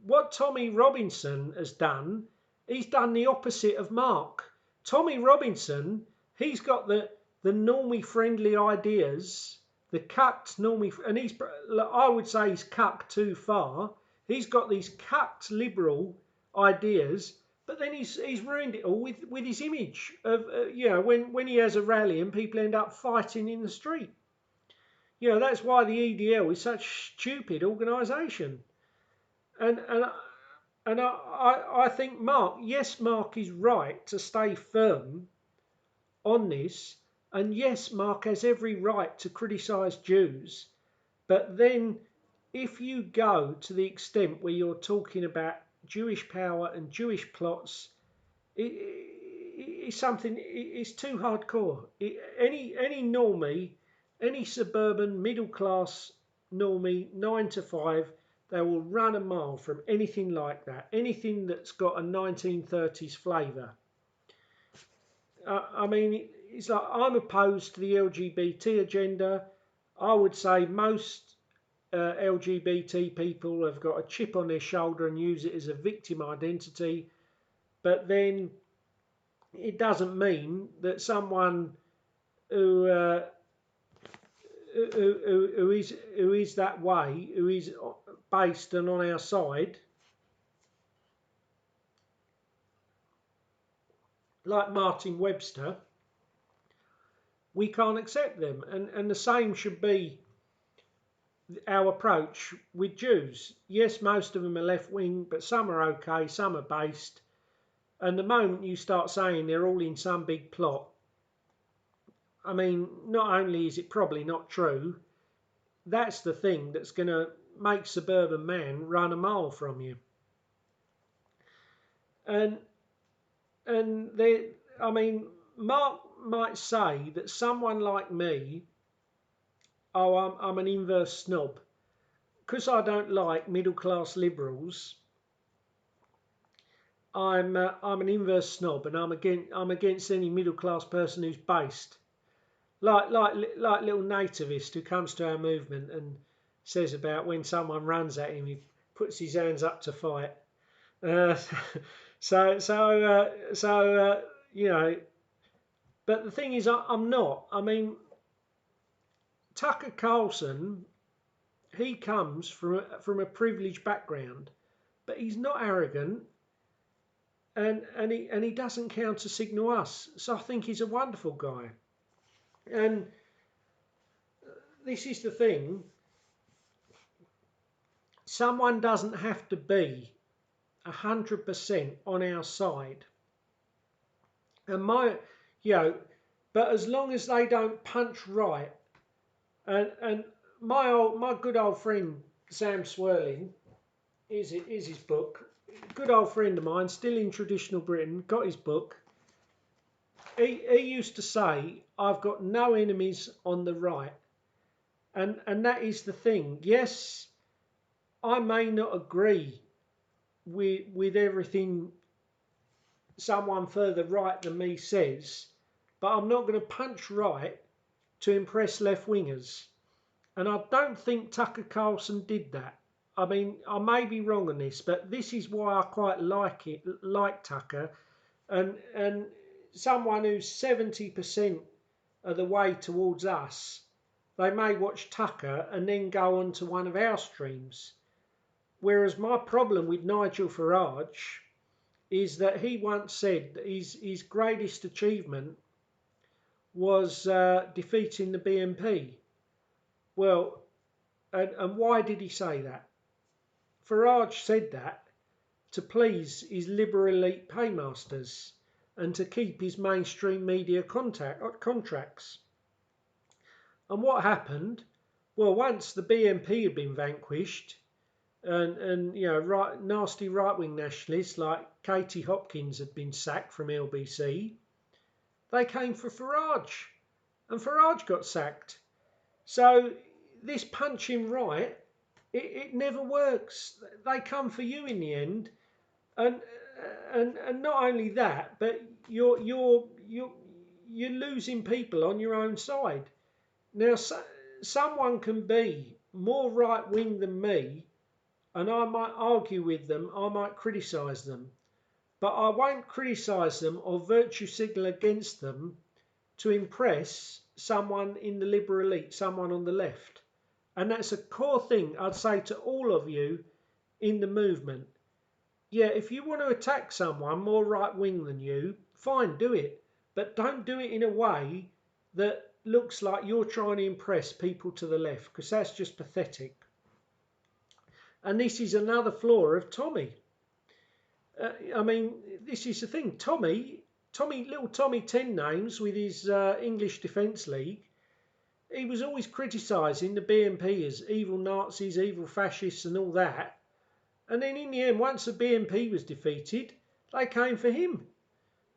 [SPEAKER 1] what Tommy Robinson has done, he's done the opposite of Mark. Tommy Robinson, he's got the normie friendly ideas, the cucked normie, and I would say he's cucked too far. He's got these cucked liberal ideas, but then he's ruined it all with his image of when he has a rally and people end up fighting in the street. That's why the EDL is such a stupid organisation. And I think Mark is right to stay firm on this, and yes, Mark has every right to criticise Jews, but then if you go to the extent where you're talking about Jewish power and Jewish plots, it's something. It's too hardcore. Any normie, any suburban middle class normie, 9 to 5, they will run a mile from anything like that. Anything that's got a 1930s flavour. It's like, I'm opposed to the LGBT agenda. I would say most LGBT people have got a chip on their shoulder and use it as a victim identity. But then it doesn't mean that someone who is that way, who is based and on our side, like Martin Webster, we can't accept them. And the same should be our approach with Jews. Yes, most of them are left wing, but some are okay, some are based. And the moment you start saying they're all in some big plot, I mean, not only is it probably not true, that's the thing that's going to make suburban man run a mile from you. And they, I mean, Mark might say that someone like me, oh, I'm an inverse snob, because I don't like middle class liberals. I'm an inverse snob, and I'm against any middle class person who's based, like little nativist who comes to our movement and says about when someone runs at him, he puts his hands up to fight. Uh, so you know, but the thing is, I'm not. I mean, Tucker Carlson, he comes from a privileged background, but he's not arrogant, and he doesn't counter signal us. So I think he's a wonderful guy. And this is the thing: someone doesn't have to be 100% on our side. And but as long as they don't punch right, and my good old friend Sam Swirling is his book. Good old friend of mine, still in traditional Britain, got his book. He used to say, "I've got no enemies on the right," and that is the thing. Yes, I may not agree with everything someone further right than me says, but I'm not going to punch right to impress left wingers. And I don't think Tucker Carlson did that. I mean, I may be wrong on this, but this is why I quite like Tucker, and someone who's 70% of the way towards us, they may watch Tucker and then go on to one of our streams. Whereas my problem with Nigel Farage is that he once said that his greatest achievement was defeating the BNP. Well, and why did he say that? Farage said that to please his liberal elite paymasters and to keep his mainstream media contracts. And what happened? Well, once the BNP had been vanquished, and nasty right-wing nationalists like Katie Hopkins had been sacked from LBC, they came for Farage, and Farage got sacked. So this punching right, it never works. They come for you in the end, and not only that, but you're losing people on your own side. Now, someone can be more right wing than me, and I might argue with them, I might criticise them, but I won't criticise them or virtue signal against them to impress someone in the liberal elite, someone on the left. And that's a core thing I'd say to all of you in the movement. Yeah, if you want to attack someone more right wing than you, fine, do it. But don't do it in a way that looks like you're trying to impress people to the left, because that's just pathetic. And this is another flaw of Tommy. I mean, this is the thing. Little Tommy 10 names with his English Defence League, he was always criticising the BNP as evil Nazis, evil fascists and all that. And then in the end, once the BNP was defeated, they came for him.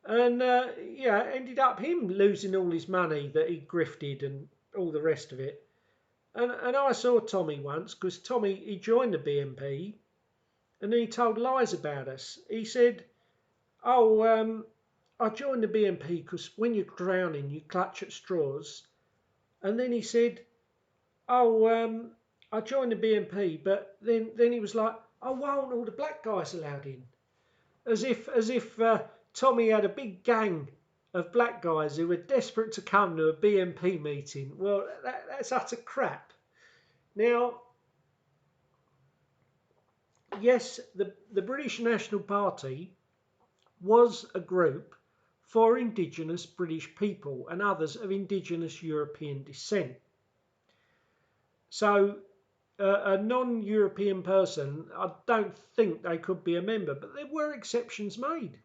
[SPEAKER 1] And ended up him losing all his money that he grifted and all the rest of it. And I saw Tommy once, because Tommy, he joined the BNP, and then he told lies about us. He said, I joined the BNP because when you're drowning, you clutch at straws. And then he said, I joined the BNP, but then he was like, why aren't all the black guys allowed in? As if Tommy had a big gang of black guys who were desperate to come to a BNP meeting. Well, that's utter crap. Now, yes, the British National Party was a group for indigenous British people and others of indigenous European descent. So a non-European person, I don't think they could be a member, but there were exceptions made.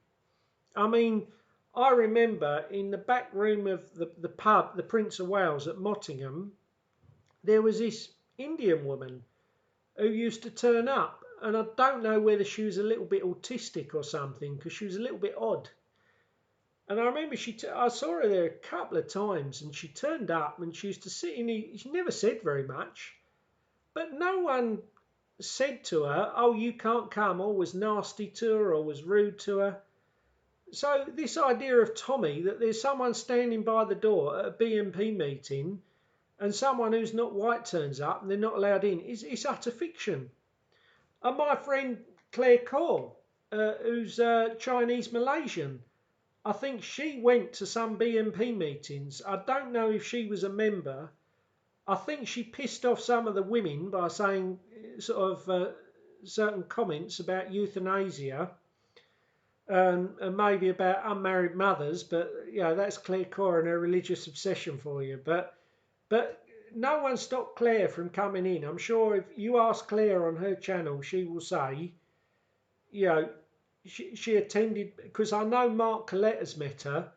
[SPEAKER 1] I mean, I remember in the back room of the pub, the Prince of Wales at Mottingham, there was this Indian woman who used to turn up, and I don't know whether she was a little bit autistic or something, because she was a little bit odd. And I remember I saw her there a couple of times, and she turned up and she used to sit in she never said very much, but no one said to her, oh, you can't come, or was nasty to her, or was rude to her. So this idea of Tommy, that there's someone standing by the door at a BNP meeting and someone who's not white turns up and they're not allowed in, is utter fiction. And my friend Claire Cole, who's Chinese Malaysian, I think she went to some BNP meetings. I don't know if she was a member. I think she pissed off some of the women by saying sort of certain comments about euthanasia and maybe about unmarried mothers. But that's Claire Core and her religious obsession for you. But no one stopped Claire from coming in. I'm sure if you ask Claire on her channel, she will say, you know, she attended, because I know Mark Coletta's met her.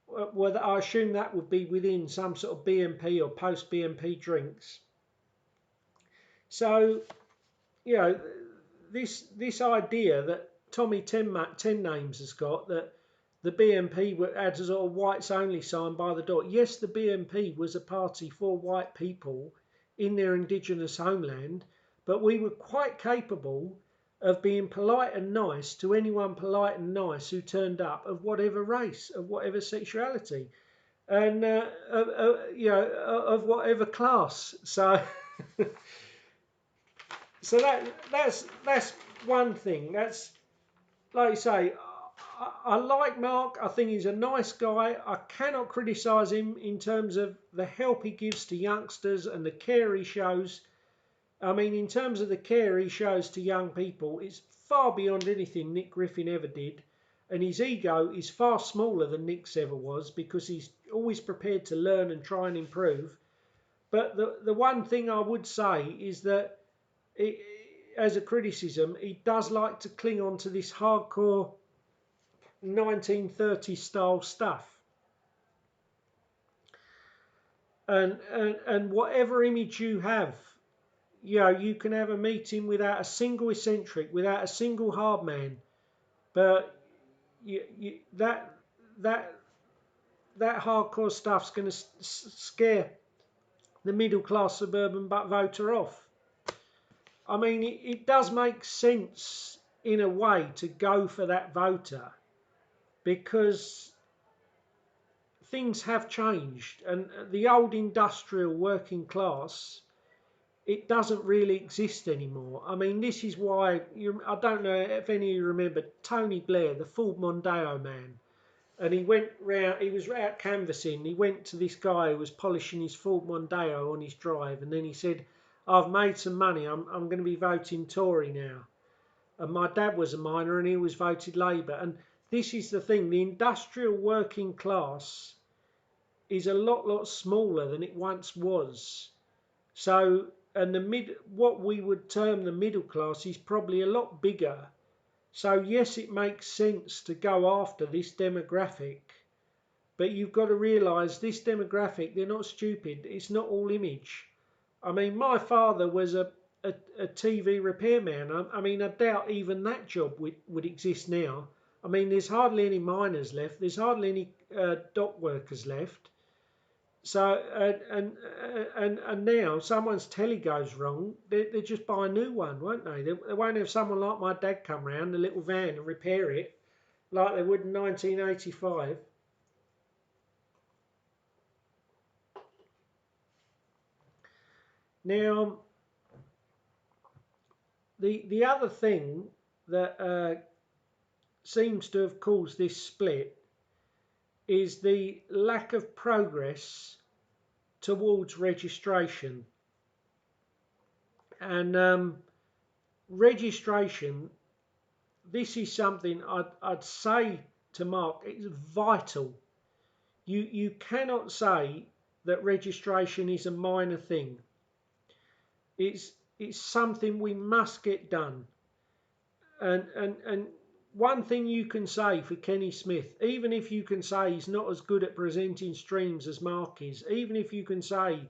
[SPEAKER 1] Well, I assume that would be within some sort of BNP or post BNP drinks. So, this idea that Tommy Ten Names has got, that the BNP had a sort of whites only sign by the door. Yes, the BNP was a party for white people in their indigenous homeland, but we were quite capable of being polite and nice to anyone polite and nice who turned up, of whatever race, of whatever sexuality, and of whatever class. So, so that's one thing. That's, like you say, I like Mark. I think he's a nice guy. I cannot criticise him in terms of the help he gives to youngsters and the care he shows. I mean, in terms of the care he shows to young people, it's far beyond anything Nick Griffin ever did. And his ego is far smaller than Nick's ever was, because he's always prepared to learn and try and improve. But the one thing I would say is that, as a criticism, he does like to cling on to this hardcore 1930s style stuff. And whatever image you have, you can have a meeting without a single eccentric, without a single hard man, but that hardcore stuff's going to scare the middle class suburban voter off. I mean, it does make sense in a way to go for that voter, because things have changed, and the old industrial working class, it doesn't really exist anymore. I mean, this is why I don't know if any of you remember Tony Blair, the Ford Mondeo man, and he went round. He was out canvassing. He went to this guy who was polishing his Ford Mondeo on his drive, and then he said, "I've made some money. I'm going to be voting Tory now." And my dad was a miner, and he was voted Labour. And this is the thing: the industrial working class is a lot smaller than it once was. So, and what we would term the middle class is probably a lot bigger. So yes, it makes sense to go after this demographic, but you've got to realise this demographic, they're not stupid. It's not all image. I mean, my father was a TV repairman. I mean, I doubt even that job would exist now. I mean, there's hardly any miners left. There's hardly any dock workers left. So and now someone's telly goes wrong, they just buy a new one, won't they? They won't have someone like my dad come round, a little van, and repair it like they would in 1985. Now, the other thing that seems to have caused this split is the lack of progress towards registration. And registration, this is something I'd say to Mark, it's vital. You cannot say that registration is a minor thing. It's it's something we must get done. And one thing you can say for Kenny Smith, even if you can say he's not as good at presenting streams as Mark is, even if you can say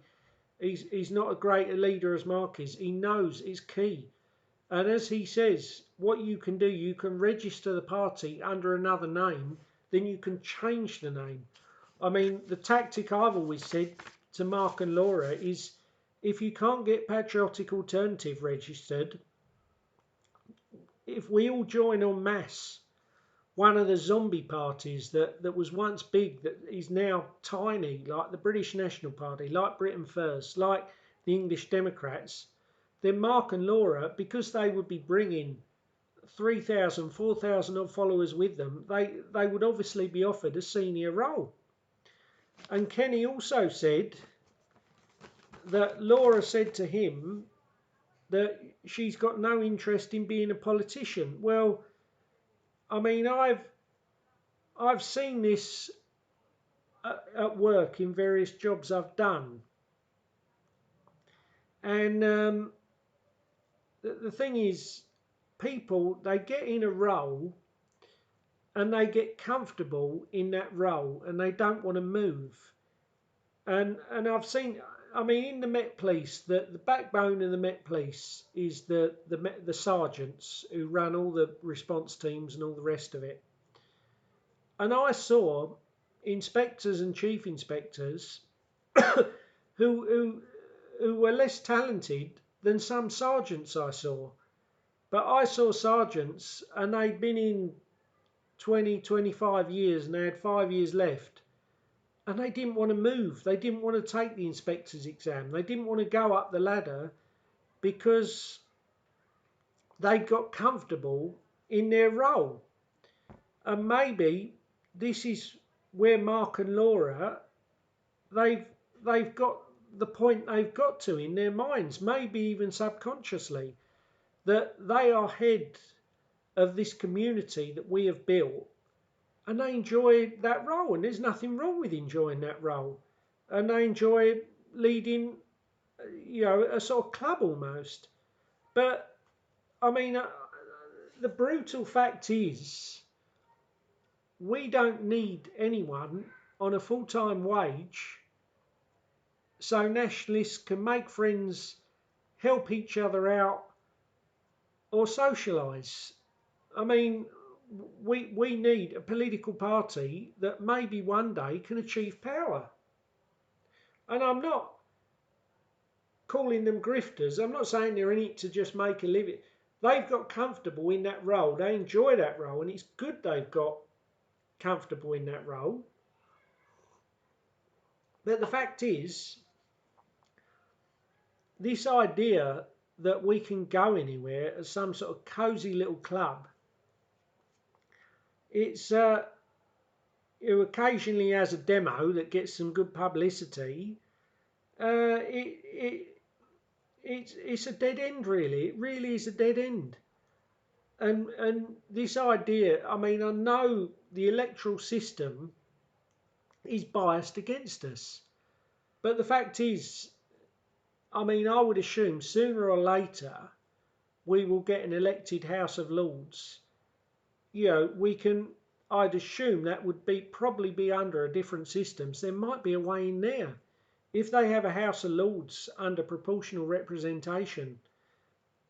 [SPEAKER 1] he's not a great leader as Mark is, he knows it's key. And as he says, what you can do, you can register the party under another name, then you can change the name. I mean, the tactic I've always said to Mark and Laura is, if you can't get Patriotic Alternative registered, if we all join en masse, one of the zombie parties that was once big, that is now tiny, like the British National Party, like Britain First, like the English Democrats, then Mark and Laura, because they would be bringing 3,000, 4,000 odd followers with them, they would obviously be offered a senior role. And Kenny also said that Laura said to him that she's got no interest in being a politician. Well, I mean, I've seen this at work in various jobs I've done. And the thing is, people, they get in a role and they get comfortable in that role and they don't want to move. And I've seen, I mean, in the Met Police, the backbone of the Met Police is the sergeants who run all the response teams and all the rest of it. And I saw inspectors and chief inspectors who were less talented than some sergeants I saw. But I saw sergeants and they'd been in 20, 25 years and they had 5 years left. And they didn't want to move. They didn't want to take the inspector's exam. They didn't want to go up the ladder because they got comfortable in their role. And maybe this is where Mark and Laura, they've got the point they've got to in their minds, maybe even subconsciously, that they are head of this community that we have built, and they enjoy that role, and there's nothing wrong with enjoying that role, and they enjoy leading, you know, a sort of club almost. But I mean, the brutal fact is, we don't need anyone on a full-time wage, so nationalists can make friends, help each other out, or socialise. I mean, we need a political party that maybe one day can achieve power. And I'm not calling them grifters. I'm not saying they're in it to just make a living. They've got comfortable in that role. They enjoy that role, and it's good they've got comfortable in that role. But the fact is, this idea that we can go anywhere as some sort of cosy little club, it's it occasionally has a demo that gets some good publicity. It's a dead end, really. It really is a dead end. And this idea, I mean, I know the electoral system is biased against us, but the fact is, I mean, I would assume sooner or later we will get an elected House of Lords. You know, I'd assume that would probably be under a different system. So there might be a way in there. If they have a House of Lords under proportional representation,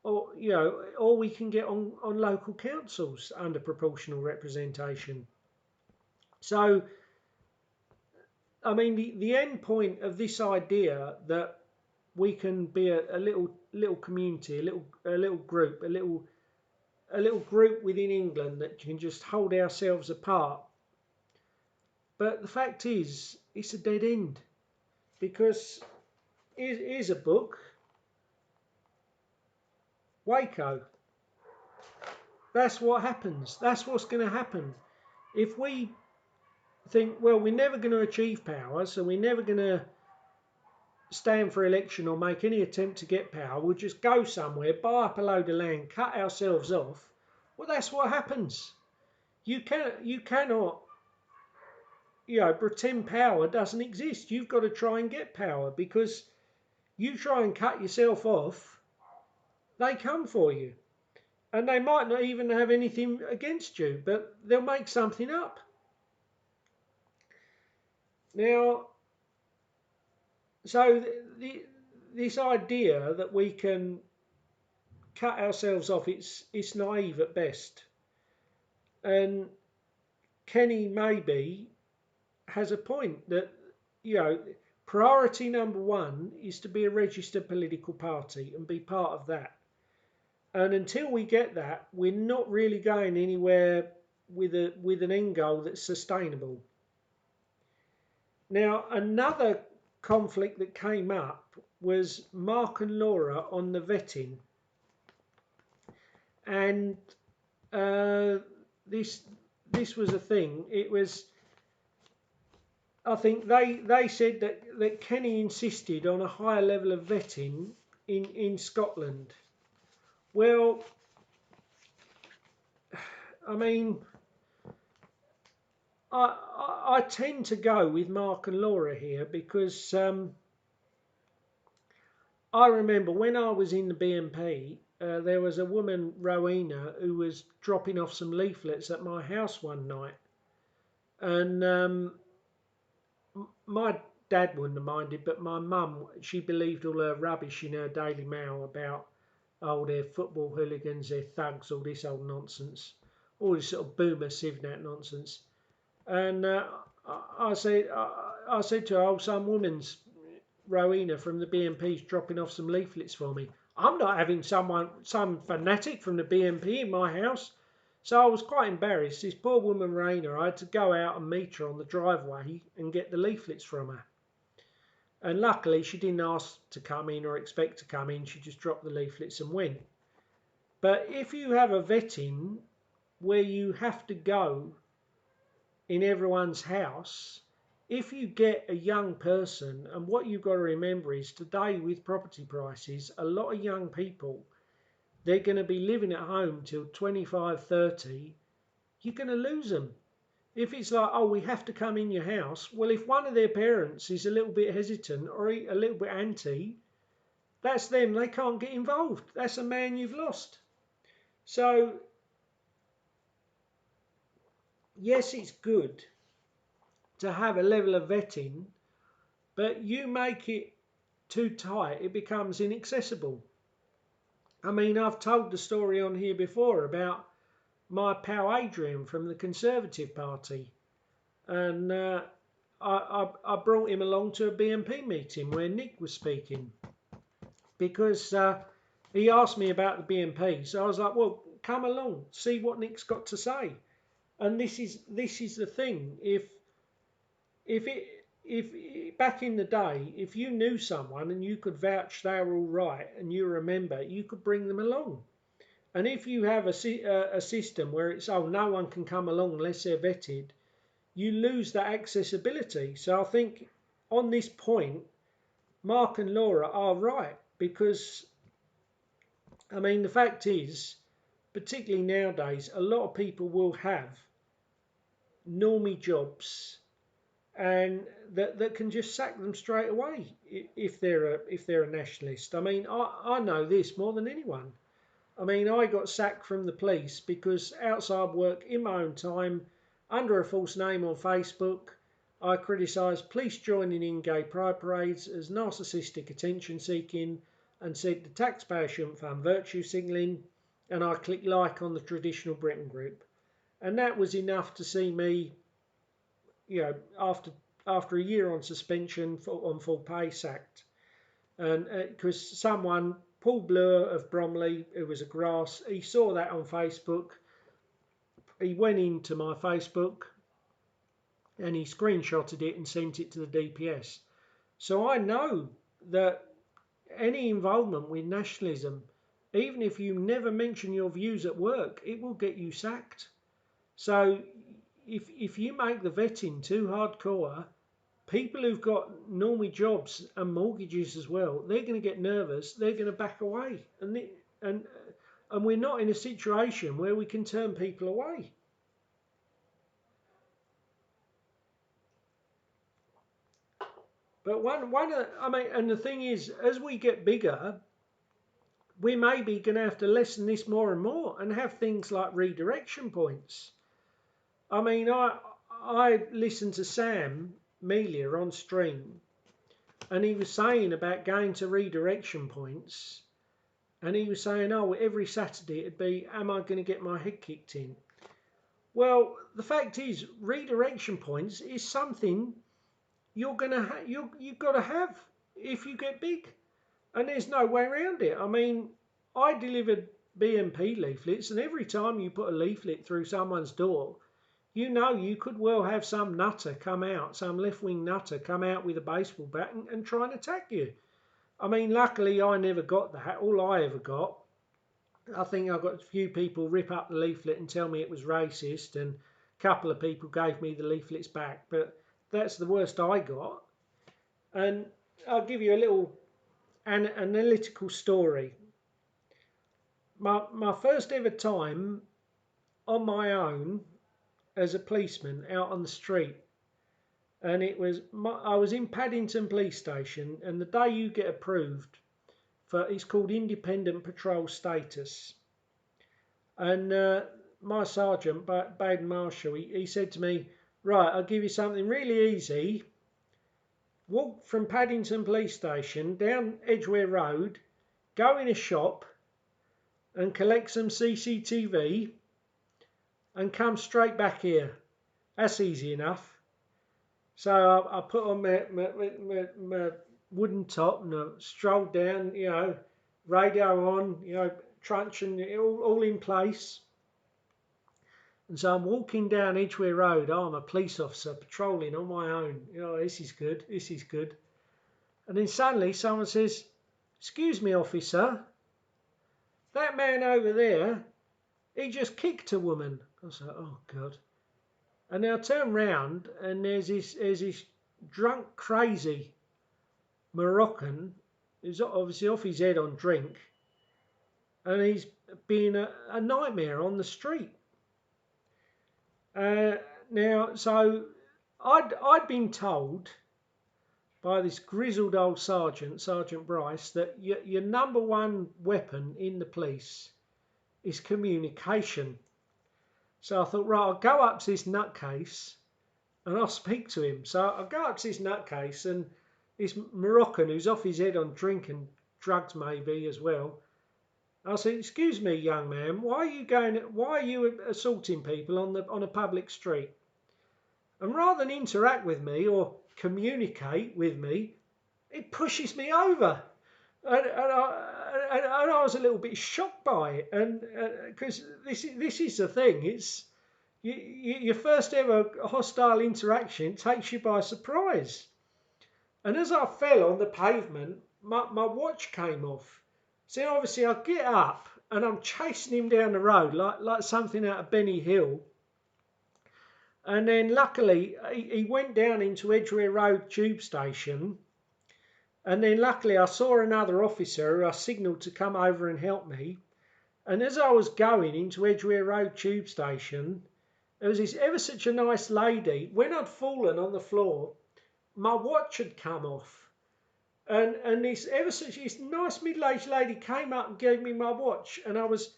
[SPEAKER 1] or you know, or we can get on local councils under proportional representation. So, I mean, the end point of this idea that we can be a little community, a little group, a little group within England that can just hold ourselves apart. But the fact is, it's a dead end, because here's a book, Waco. That's what happens. That's what's going to happen. If we think, well, we're never going to achieve power, so we're never going to stand for election or make any attempt to get power, we'll just go somewhere, buy up a load of land, cut ourselves off. Well, that's what happens. You cannot, you know, pretend power doesn't exist. You've got to try and get power, because you try and cut yourself off, they come for you. And they might not even have anything against you, but they'll make something up. Now, so this idea that we can cut ourselves off, it's naive at best. And Kenny maybe has a point that, you know, priority number one is to be a registered political party and be part of that. And until we get that, we're not really going anywhere with an end goal that's sustainable. Now, another conflict that came up was Mark and Laura on the vetting, and uh, this was a thing. It was, I think they said that Kenny insisted on a higher level of vetting in Scotland. Well, I mean, I tend to go with Mark and Laura here because I remember when I was in the BNP, there was a woman, Rowena, who was dropping off some leaflets at my house one night. And my dad wouldn't have minded, but my mum, she believed all her rubbish in her Daily Mail about, oh, they're football hooligans, they're thugs, all this old nonsense, all this sort of boomer Sivnat nonsense. And I said to her, oh, some woman's, Rowena from the BNP's dropping off some leaflets for me. I'm not having some fanatic from the BNP in my house. So I was quite embarrassed. This poor woman, Rowena, I had to go out and meet her on the driveway and get the leaflets from her. And luckily, she didn't ask to come in or expect to come in. She just dropped the leaflets and went. But if you have a vetting where you have to go in everyone's house, if you get a young person, and what you've got to remember is today with property prices, a lot of young people, they're going to be living at home till 25, 30, you're going to lose them. If it's like, oh, we have to come in your house, well, if one of their parents is a little bit hesitant or a little bit anti, that's them. They can't get involved. That's a man you've lost. So, yes, it's good to have a level of vetting, but you make it too tight, it becomes inaccessible. I mean, I've told the story on here before about my pal Adrian from the Conservative Party, and I brought him along to a BNP meeting where Nick was speaking because he asked me about the BNP. So I was like, well, come along, see what Nick's got to say. And this is the thing. If back in the day, if you knew someone and you could vouch they were all right and you remember, you could bring them along. And if you have a system where it's, oh, no one can come along unless they're vetted, you lose that accessibility. So I think on this point, Mark and Laura are right because, I mean, the fact is, particularly nowadays, a lot of people will have normie jobs and that can just sack them straight away if they're a nationalist. I mean, I know this more than anyone. I mean, I got sacked from the police because outside work in my own time, under a false name on Facebook, I criticised police joining in gay pride parades as narcissistic attention seeking and said the taxpayer shouldn't fund virtue signalling, and I clicked like on the Traditional Britain group. And that was enough to see me, you know, after a year on suspension on full pay, sacked. And because someone, Paul Blur of Bromley, who was a grass, he saw that on Facebook. He went into my Facebook and he screenshotted it and sent it to the DPS. So I know that any involvement with nationalism, even if you never mention your views at work, it will get you sacked. So if you make the vetting too hardcore, people who've got normie jobs and mortgages as well, they're going to get nervous. They're going to back away, and we're not in a situation where we can turn people away. But I mean, and the thing is, as we get bigger, we may be going to have to lessen this more and more and have things like redirection points. I mean, I listened to Sam Melia on stream, and he was saying about going to redirection points, and he was saying, oh, every Saturday it'd be, am I going to get my head kicked in? Well, the fact is, redirection points is something you've got to have if you get big, and there's no way around it. I mean, I delivered BMP leaflets, and every time you put a leaflet through someone's door, you know you could well have some nutter come out, some left-wing nutter come out with a baseball bat and try and attack you. I mean, luckily I never got that. All I ever got, I think I got a few people rip up the leaflet and tell me it was racist, and a couple of people gave me the leaflets back, but that's the worst I got. And I'll give you a little analytical story. My first ever time on my own as a policeman out on the street, and I was in Paddington Police Station, and the day you get approved for, it's called independent patrol status, and my sergeant, Baden Marshall, he said to me, right, I'll give you something really easy. Walk from Paddington Police Station down Edgware Road, go in a shop and collect some CCTV and come straight back here. That's easy enough. So I put on my wooden top and I strolled down, radio on, truncheon, all in place. And so I'm walking down Edgware Road. Oh, I'm a police officer patrolling on my own. This is good, this is good. And then suddenly someone says, excuse me, officer, that man over there, he just kicked a woman. I was like, oh, God. And then I turn round and there's this drunk, crazy Moroccan who's obviously off his head on drink, and he's been a nightmare on the street. Now, so I'd been told by this grizzled old sergeant, Sergeant Bryce, that your number one weapon in the police is communication. So I thought, right, I'll go up to this nutcase and I'll speak to him. So I go up to this nutcase, and this Moroccan who's off his head on drink and drugs maybe as well. I said, excuse me, young man, why are you assaulting people on a public street? And rather than interact with me or communicate with me, it pushes me over. And I was a little bit shocked by it, and because this is the thing, it's your first ever hostile interaction takes you by surprise. And as I fell on the pavement, my watch came off. So obviously I get up and I'm chasing him down the road like something out of Benny Hill. And then luckily he went down into Edgware Road tube station. And then luckily I saw another officer who I signalled to come over and help me. And as I was going into Edgware Road tube station, there was this ever such a nice lady. When I'd fallen on the floor, my watch had come off. And this ever such this nice middle-aged lady came up and gave me my watch. And I was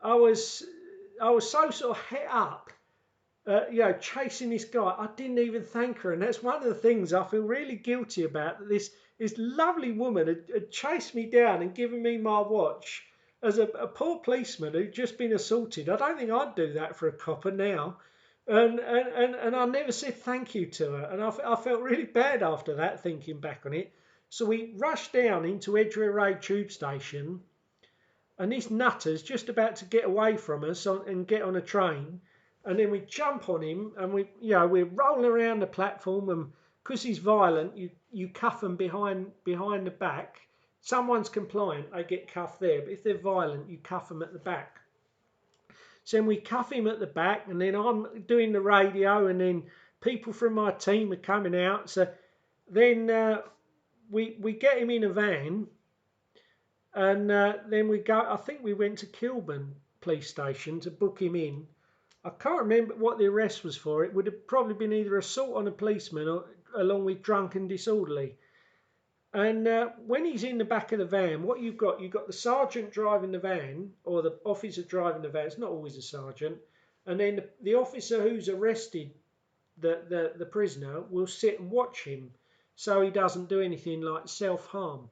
[SPEAKER 1] so sort of het up, chasing this guy. I didn't even thank her. And that's one of the things I feel really guilty about, that this lovely woman had chased me down and given me my watch as a poor policeman who'd just been assaulted. I don't think I'd do that for a copper now. And I never said thank you to her. And I felt really bad after that, thinking back on it. So we rushed down into Edgware Road tube station, and this nutter's just about to get away from us and get on a train. And then we jump on him, and we're rolling around the platform, and because he's violent, you cuff them behind the back. Someone's compliant, they get cuffed there, but if they're violent, you cuff them at the back. So then we cuff him at the back, and then I'm doing the radio, and then people from my team are coming out. So then we get him in a van, and then we go. I think we went to Kilburn police station to book him in. I can't remember what the arrest was for. It would have probably been either assault on a policeman or along with drunk and disorderly. And when he's in the back of the van, what you've got the sergeant driving the van, or the officer driving the van. It's not always a sergeant. And then the officer who's arrested the prisoner will sit and watch him so he doesn't do anything like self-harm.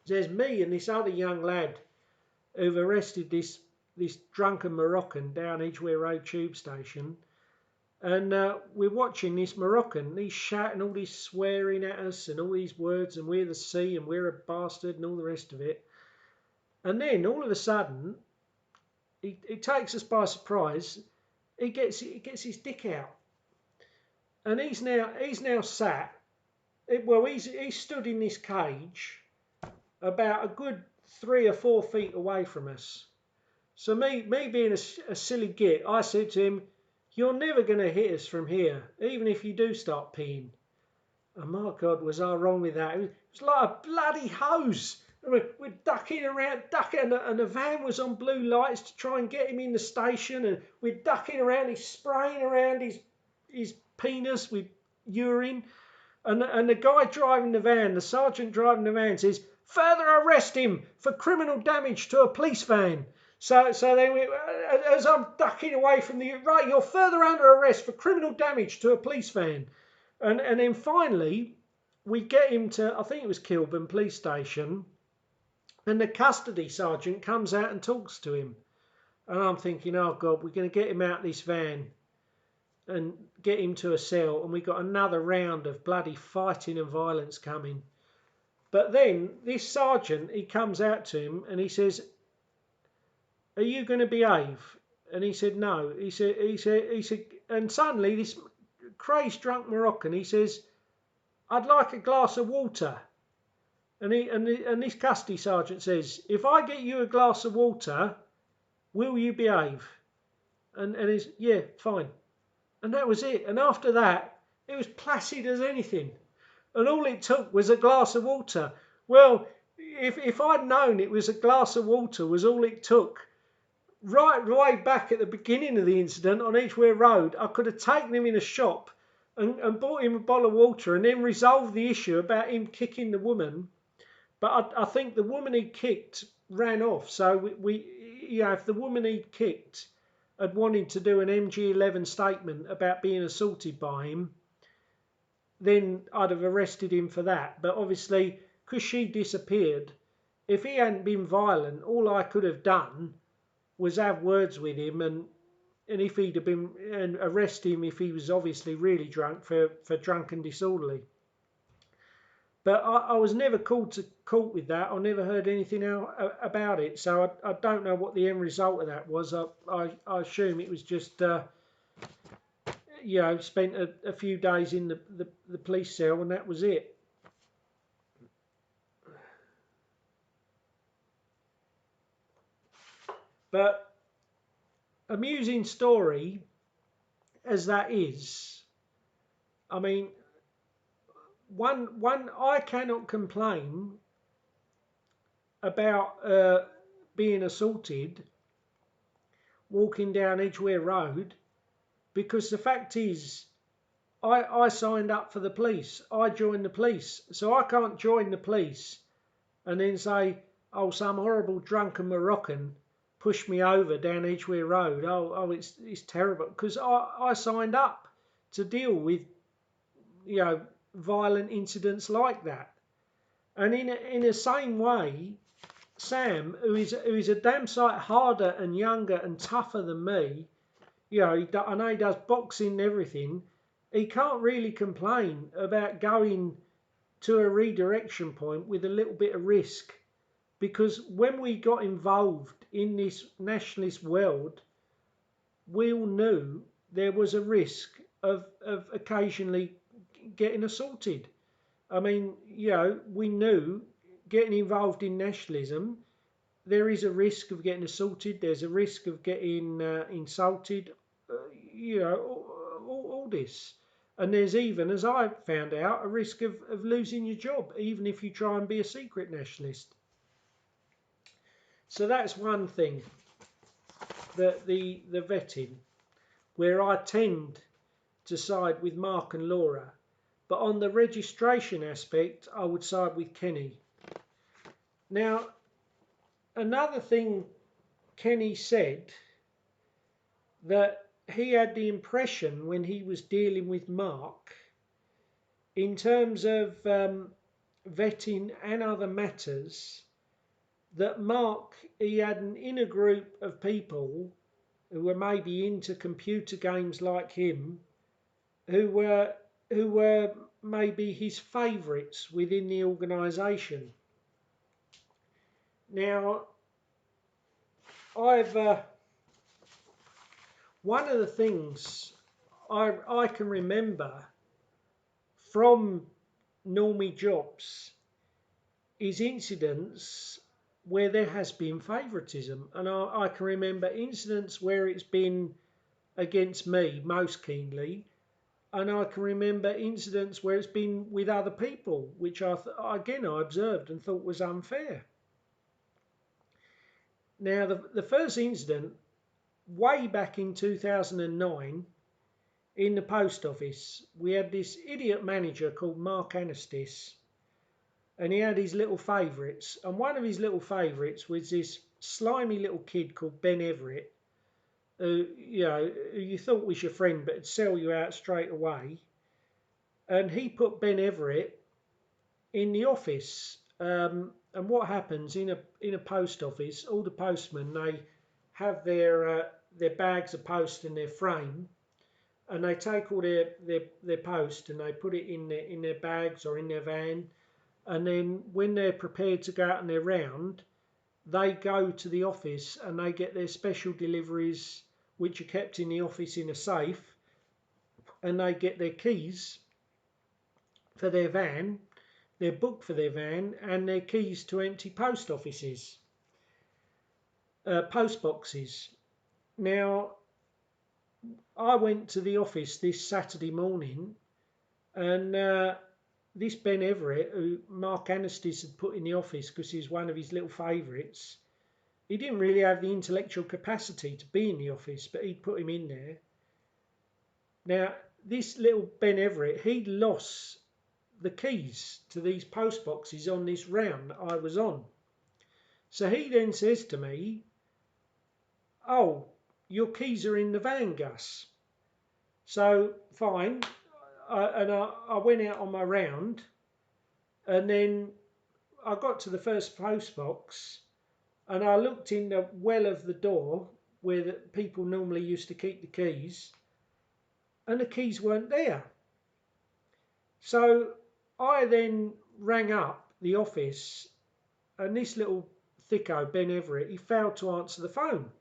[SPEAKER 1] There's me and this other young lad who've arrested this drunken Moroccan down Edgware Road tube station. And we're watching this Moroccan. He's shouting all this swearing at us and all these words, and we're the sea and we're a bastard and all the rest of it. And then all of a sudden, he takes us by surprise. He gets his dick out, and he's now sat. Well, he's stood in this cage about a good 3 or 4 feet away from us. So me being a silly git, I said to him, "You're never going to hit us from here, even if you do start peeing." And my God, was I wrong with that? It was like a bloody hose. We're ducking around, and the van was on blue lights to try and get him in the station, and we're ducking around. He's spraying around his penis with urine, and the guy driving the van, the sergeant driving the van, says, "Further arrest him for criminal damage to a police van." So then as I'm ducking away from right, "You're further under arrest for criminal damage to a police van." And then finally, we get him to, I think it was Kilburn Police Station, and the custody sergeant comes out and talks to him. And I'm thinking, oh God, we're going to get him out of this van and get him to a cell, and we got another round of bloody fighting and violence coming. But then this sergeant, he comes out to him and he says, "Are you going to behave?" And he said, "No." He said, and suddenly this crazed drunk Moroccan, he says, "I'd like a glass of water." And this custody sergeant says, "If I get you a glass of water, will you behave?" And he's, "Yeah, fine." And that was it. And after that, it was placid as anything. And all it took was a glass of water. Well, if I'd known it was a glass of water was all it took, right way back at the beginning of the incident on Edgware Road, I could have taken him in a shop and bought him a bottle of water and then resolved the issue about him kicking the woman. But I think the woman he kicked ran off. So if the woman he kicked had wanted to do an MG11 statement about being assaulted by him, then I'd have arrested him for that. But obviously, because she disappeared, if he hadn't been violent, all I could have done was have words with him and if he'd have been, and arrest him if he was obviously really drunk for drunk and disorderly. But I was never called to court with that. I never heard anything about it. So I don't know what the end result of that was. I assume it was just, spent a few days in the police cell and that was it. But amusing story as that is, I mean, one I cannot complain about being assaulted walking down Edgware Road, because the fact is I signed up for the police. I joined the police. So I can't join the police and then say, "Oh, some horrible drunken Moroccan pushed me over down Edgware Road. Oh, it's terrible." Because I signed up to deal with, violent incidents like that. And in the same way, Sam, who is a damn sight harder and younger and tougher than me, I know he does boxing and everything, he can't really complain about going to a redirection point with a little bit of risk. Because when we got involved in this nationalist world, we all knew there was a risk of occasionally getting assaulted. I mean, we knew getting involved in nationalism, there is a risk of getting assaulted, there's a risk of getting insulted, all this. And there's even, as I found out, a risk of losing your job, even if you try and be a secret nationalist. So that's one thing, the vetting, where I tend to side with Mark and Laura. but on the registration aspect, I would side with Kenny. Now, another thing Kenny said, that he had the impression when he was dealing with Mark, in terms of vetting and other matters, that Mark, he had an inner group of people who were maybe into computer games like him, who were maybe his favourites within the organisation. Now, one of the things I can remember from Normie jobs is incidents where there has been favouritism, and I can remember incidents where it's been against me most keenly, and I can remember incidents where it's been with other people, which I observed and thought was unfair. Now, the first incident, way back in 2009, in the post office, we had this idiot manager called Mark Anastis, and he had his little favourites, and one of his little favourites was this slimy little kid called Ben Everett, who you thought was your friend but would sell you out straight away. And he put Ben Everett in the office. And what happens in a post office? All the postmen, they have their bags of post in their frame, and they take all their post and they put it in their bags or in their van. And then when they're prepared to go out on their round, they go to the office and they get their special deliveries, which are kept in the office in a safe, and they get their keys for their van, their book for their van, and their keys to empty post offices, post boxes. Now, I went to the office this Saturday morning, and this Ben Everett, who Mark Anastis had put in the office because he's one of his little favourites, he didn't really have the intellectual capacity to be in the office, but he'd put him in there. Now, this little Ben Everett, he'd lost the keys to these post boxes on this round that I was on. So he then says to me, "Oh, your keys are in the van, Gus." So fine, I went out on my round, and then I got to the first post box, and I looked in the well of the door where the people normally used to keep the keys, and the keys weren't there. So I then rang up the office, and this little thicko, Ben Everett, he failed to answer the phone.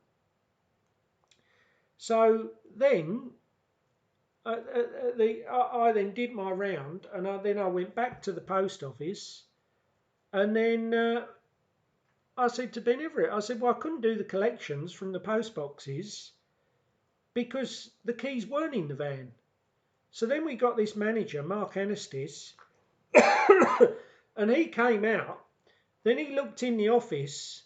[SPEAKER 1] So then I then did my round, and then I went back to the post office, and then I said to Ben Everett, I said, well, I couldn't do the collections from the post boxes because the keys weren't in the van. So then we got this manager, Mark Anastis, and he came out. Then he looked in the office,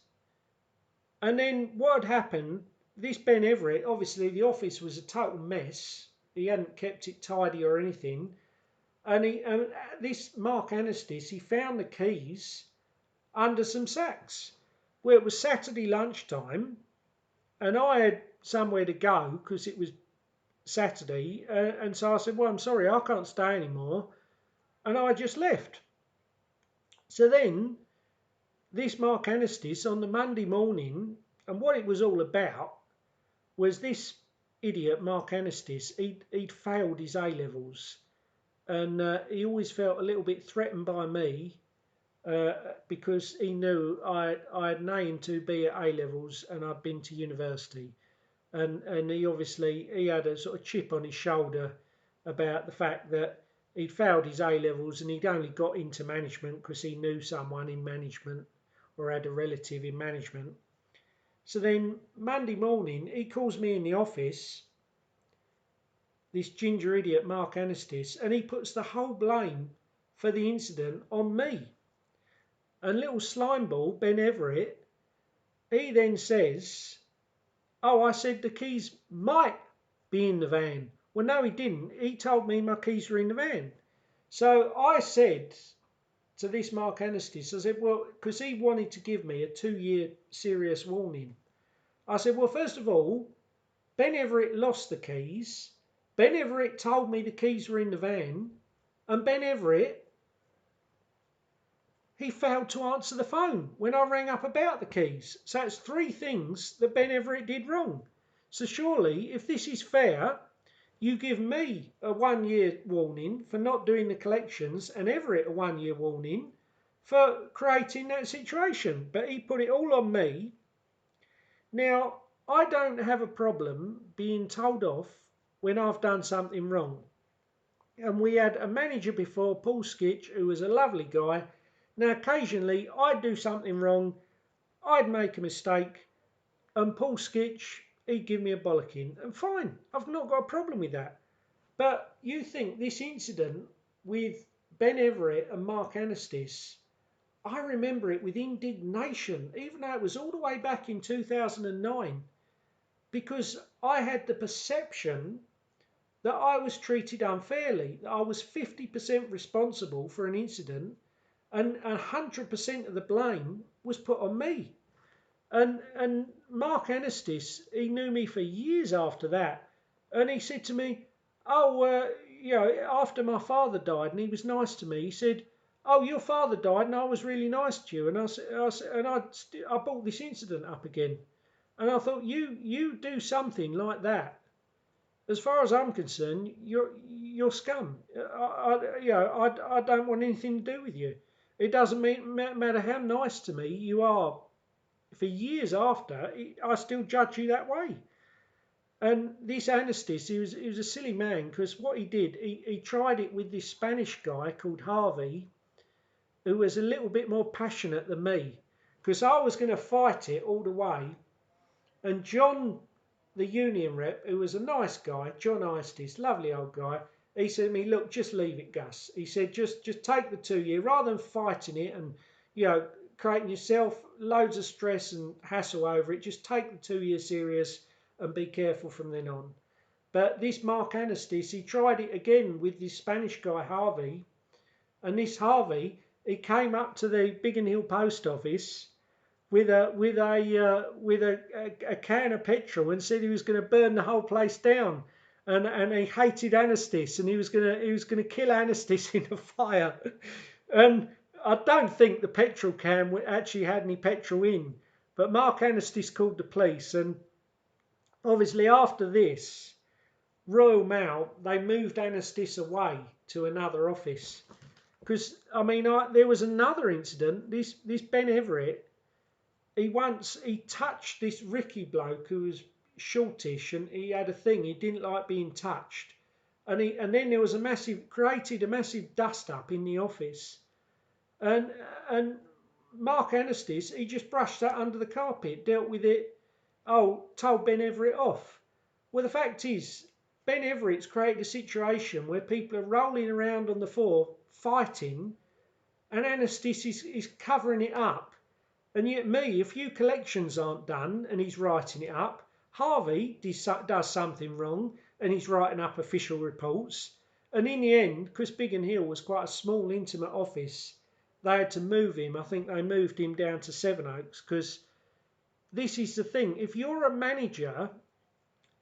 [SPEAKER 1] and then what had happened, this Ben Everett, obviously the office was a total mess. He hadn't kept it tidy or anything. And this Mark Anastis, he found the keys under some sacks. Well, it was Saturday lunchtime, and I had somewhere to go because it was Saturday. And so I said, well, I'm sorry, I can't stay anymore. And I just left. So then this Mark Anastis on the Monday morning, and what it was all about was this idiot Mark Anastis, he'd failed his A-levels, and he always felt a little bit threatened by me because he knew I had an A and 2B at A-levels and I'd been to university, and he had a sort of chip on his shoulder about the fact that he'd failed his A-levels and he'd only got into management because he knew someone in management or had a relative in management. So then Monday morning he calls me in the office, this ginger idiot Mark Anastis, and he puts the whole blame for the incident on me. And little slimeball Ben Everett, he then says, oh, I said the keys might be in the van. Well, no, he didn't. He told me my keys were in the van. So I said to this Mark Anestis, I said, well, because he wanted to give me a 2-year serious warning. I said, well, first of all, Ben Everett lost the keys. Ben Everett told me the keys were in the van. And Ben Everett, he failed to answer the phone when I rang up about the keys. So it's 3 things that Ben Everett did wrong. So surely, if this is fair, you give me a 1-year warning for not doing the collections and Everett a 1-year warning for creating that situation. But he put it all on me. Now, I don't have a problem being told off when I've done something wrong. And we had a manager before, Paul Skitch, who was a lovely guy. Now, occasionally I'd do something wrong, I'd make a mistake, and Paul Skitch, he'd give me a bollocking. And fine, I've not got a problem with that. But you think this incident with Ben Everett and Mark Anestis, I remember it with indignation, even though it was all the way back in 2009, because I had the perception that I was treated unfairly, that I was 50% responsible for an incident and 100% of the blame was put on me. And Mark Anestis, he knew me for years after that, and he said to me, "Oh, after my father died, and he was nice to me. He said, 'Oh, your father died, and I was really nice to you.' And I brought this incident up again, and I thought, you do something like that. As far as I'm concerned, you're scum. I don't want anything to do with you. It doesn't matter how nice to me you are." For years after, I still judge you that way. And this Anestis, he was a silly man, because what he did, he tried it with this Spanish guy called Harvey, who was a little bit more passionate than me, because I was going to fight it all the way. And John, the union rep, who was a nice guy, John Istis, lovely old guy, he said to me, "Look, just leave it, Gus." He said, just take the 2-year, rather than fighting it and, creating yourself loads of stress and hassle over it, just take the 2-year serious and be careful from then on. But this Mark Anestis, he tried it again with this Spanish guy Harvey, and this Harvey, he came up to the Biggin Hill post office with a can of petrol and said he was going to burn the whole place down, and he hated Anestis, and he was going to kill Anestis in a fire. And I don't think the petrol can actually had any petrol in, but Mark Anestis called the police, and obviously after this, Royal Mail, they moved Anestis away to another office. Because, there was another incident. This Ben Everett, he touched this Ricky bloke who was shortish, and he had a thing, he didn't like being touched. And then there was created a massive dust up in the office. And Mark Anestis, he just brushed that under the carpet, dealt with it, told Ben Everett off. Well, the fact is, Ben Everett's created a situation where people are rolling around on the floor fighting, and Anestis is covering it up. And yet me, a few collections aren't done and he's writing it up. Harvey does something wrong and he's writing up official reports. And in the end, because Biggin Hill was quite a small, intimate office, they had to move him. I think they moved him down to Sevenoaks, because this is the thing. If you're a manager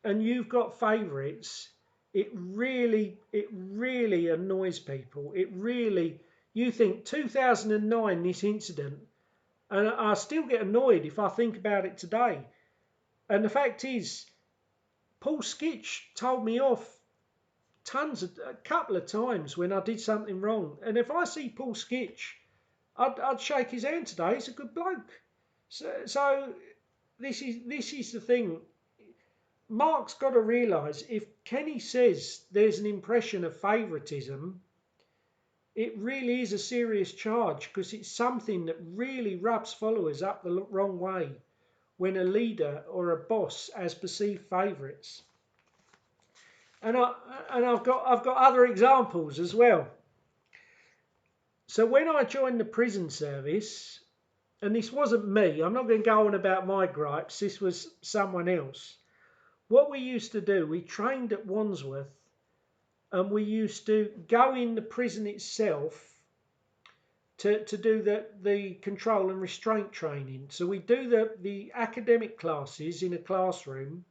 [SPEAKER 1] and you've got favourites, it really annoys people. You think 2009, this incident, and I still get annoyed if I think about it today. And the fact is, Paul Skitch told me off a couple of times when I did something wrong. And if I see Paul Skitch, I'd shake his hand today. He's a good bloke. So this is the thing. Mark's got to realise, if Kenny says there's an impression of favouritism, it really is a serious charge, because it's something that really rubs followers up the wrong way when a leader or a boss has perceived favourites. And I've got other examples as well. So when I joined the prison service, and this wasn't me, I'm not going to go on about my gripes, this was someone else. What we used to do, we trained at Wandsworth, and we used to go in the prison itself to do the control and restraint training. So we do the academic classes in a classroom,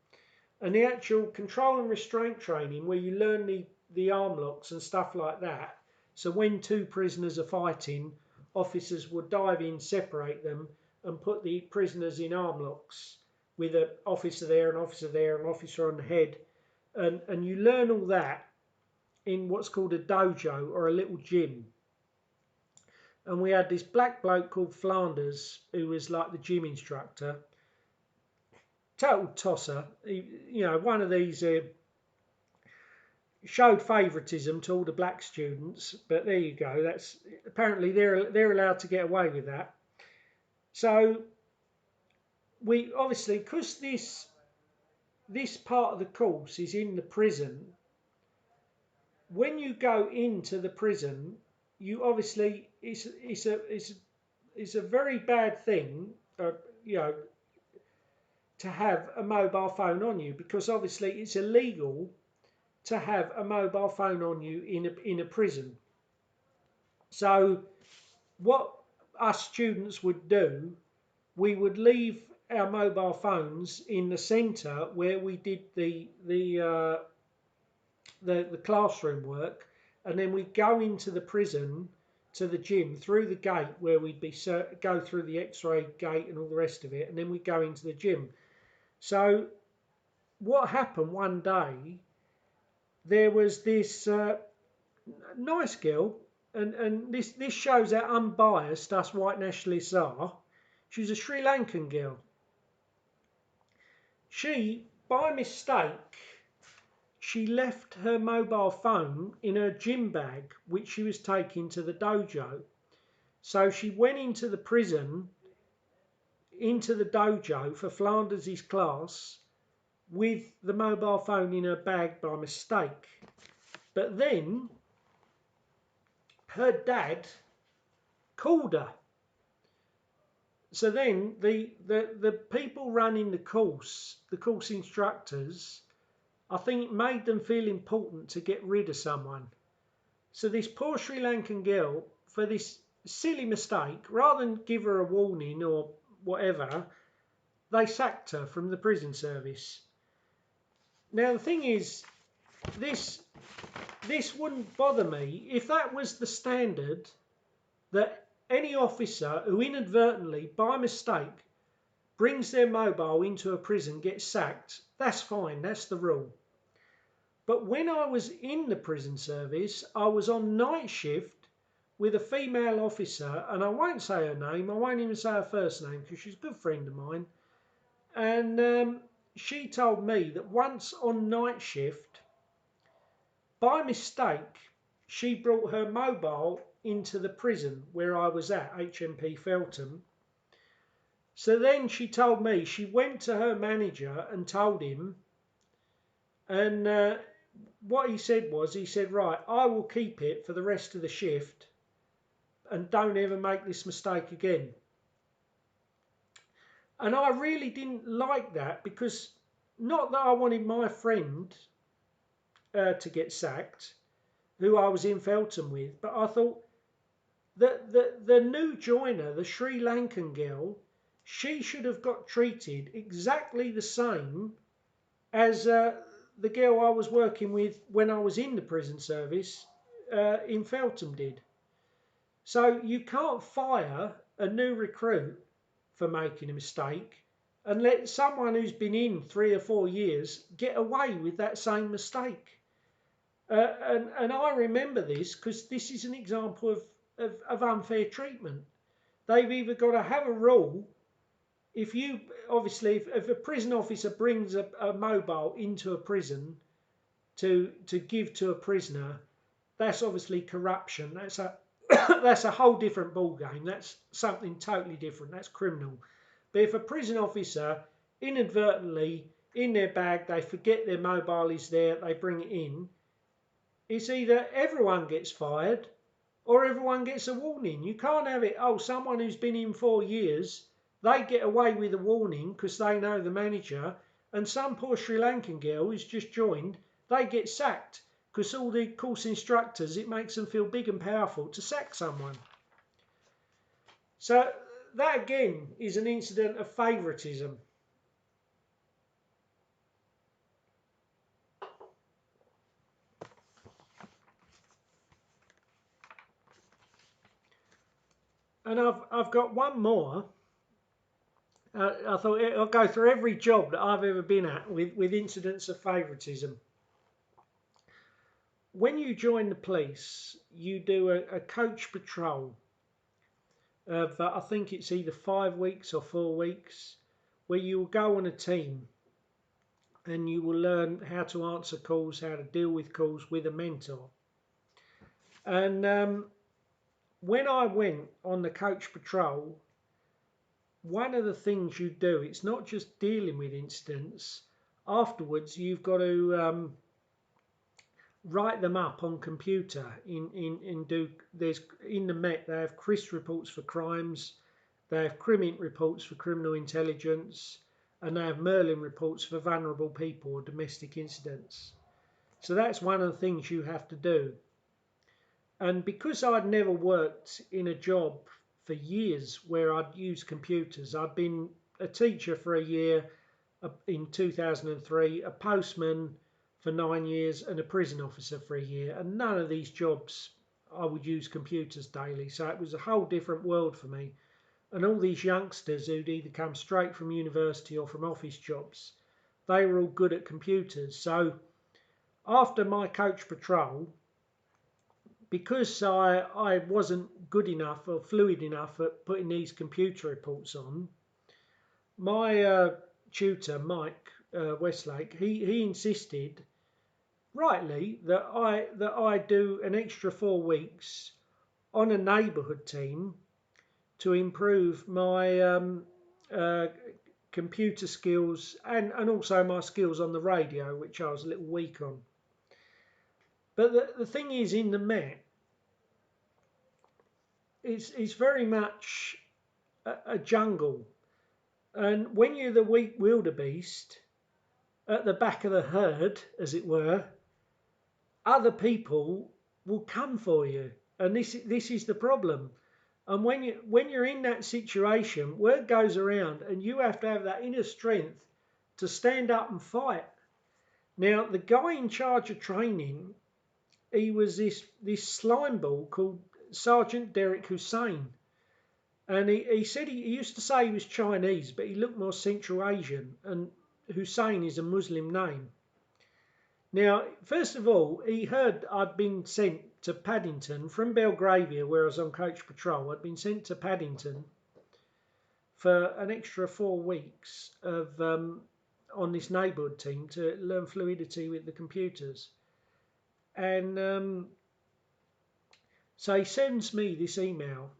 [SPEAKER 1] and the actual control and restraint training where you learn the arm locks and stuff like that. So when two prisoners are fighting, officers would dive in, separate them, and put the prisoners in arm locks with an officer there, an officer there, an officer on the head. And you learn all that in what's called a dojo or a little gym. And we had this black bloke called Flanders who was like the gym instructor. Total tosser. You know, one of these showed favouritism to all the black students, but there you go. That's apparently they're allowed to get away with that. So we obviously, because this part of the course is in the prison, when you go into the prison, you obviously it's a very bad thing, you know, to have a mobile phone on you, because obviously it's illegal to have a mobile phone on you in a prison. So what us students would do, we would leave our mobile phones in the centre where we did the classroom work, and then we'd go into the prison to the gym through the gate where we'd go through the X-ray gate and all the rest of it, and then we'd go into the gym. So what happened one day, there was this nice girl, and this shows how unbiased us white nationalists are. She was a Sri Lankan girl. She, by mistake, she left her mobile phone in her gym bag, which she was taking to the dojo. So she went into the prison, into the dojo for Flanders' class, with the mobile phone in her bag by mistake. But then her dad called her. So then the people running the course instructors, I think it made them feel important to get rid of someone. So this poor Sri Lankan girl, for this silly mistake, rather than give her a warning or whatever, they sacked her from the prison service. Now the thing is, this wouldn't bother me if that was the standard, that any officer who inadvertently, by mistake, brings their mobile into a prison gets sacked. That's fine, that's the rule. But when I was in the prison service, I was on night shift with a female officer, and I won't say her name, I won't even say her first name because she's a good friend of mine. And she told me that once on night shift, by mistake, she brought her mobile into the prison where I was at, HMP Feltham. So then she told me she went to her manager and told him, and what he said was, he said, right, I will keep it for the rest of the shift and don't ever make this mistake again. And I really didn't like that, because not that I wanted my friend to get sacked, who I was in Feltham with, but I thought that the new joiner, the Sri Lankan girl, she should have got treated exactly the same as the girl I was working with when I was in the prison service in Feltham did. So you can't fire a new recruit for making a mistake and let someone who's been in 3 or 4 years get away with that same mistake. And I remember this because this is an example of unfair treatment. They've either got to have a rule. If a prison officer brings a mobile into a prison to give to a prisoner, that's obviously corruption. That's a whole different ball game. That's something totally different. That's criminal. But if a prison officer inadvertently in their bag, they forget their mobile is there, they bring it in, it's either everyone gets fired or everyone gets a warning. You can't have it, oh, someone who's been in 4 years, they get away with a warning because they know the manager, and some poor Sri Lankan girl who's just joined, they get sacked. because all the course instructors, it makes them feel big and powerful to sack someone. So that again is an incident of favouritism. And I've got one more. I thought I'll go through every job that I've ever been at with incidents of favouritism. When you join the police, you do a coach patrol of, I think it's either 5 weeks or 4 weeks, where you will go on a team and you will learn how to answer calls, how to deal with calls with a mentor. And when I went on the coach patrol, one of the things you do, it's not just dealing with incidents. Afterwards, you've got to write them up on computer. There's in the Met they have CRIS reports for crimes, they have CRIMINT reports for criminal intelligence, and they have Merlin reports for vulnerable people or domestic incidents. So that's one of the things you have to do. And because I'd never worked in a job for years where I'd used computers, I'd been a teacher for a year in 2003, a postman for 9 years, and a prison officer for a year. And none of these jobs I would use computers daily. So it was a whole different world for me. And all these youngsters who'd either come straight from university or from office jobs, they were all good at computers. So after my coach patrol, because I wasn't good enough or fluid enough at putting these computer reports on, my tutor, Mike Westlake, he insisted, rightly, that I do an extra 4 weeks on a neighbourhood team to improve my computer skills and also my skills on the radio, which I was a little weak on. But the thing is, in the Met, it's very much a jungle. And when you're the weak wildebeest at the back of the herd, as it were, other people will come for you. And this is the problem. And when you're in that situation, word goes around and you have to have that inner strength to stand up and fight. Now, the guy in charge of training, he was this slimeball called Sergeant Derek Hussein. And he said he used to say he was Chinese, but he looked more Central Asian. And Hussein is a Muslim name. Now, first of all, he heard I'd been sent to Paddington from Belgravia, where I was on coach patrol. I'd been sent to Paddington for an extra 4 weeks of on this neighbourhood team to learn fluidity with the computers. And so he sends me this email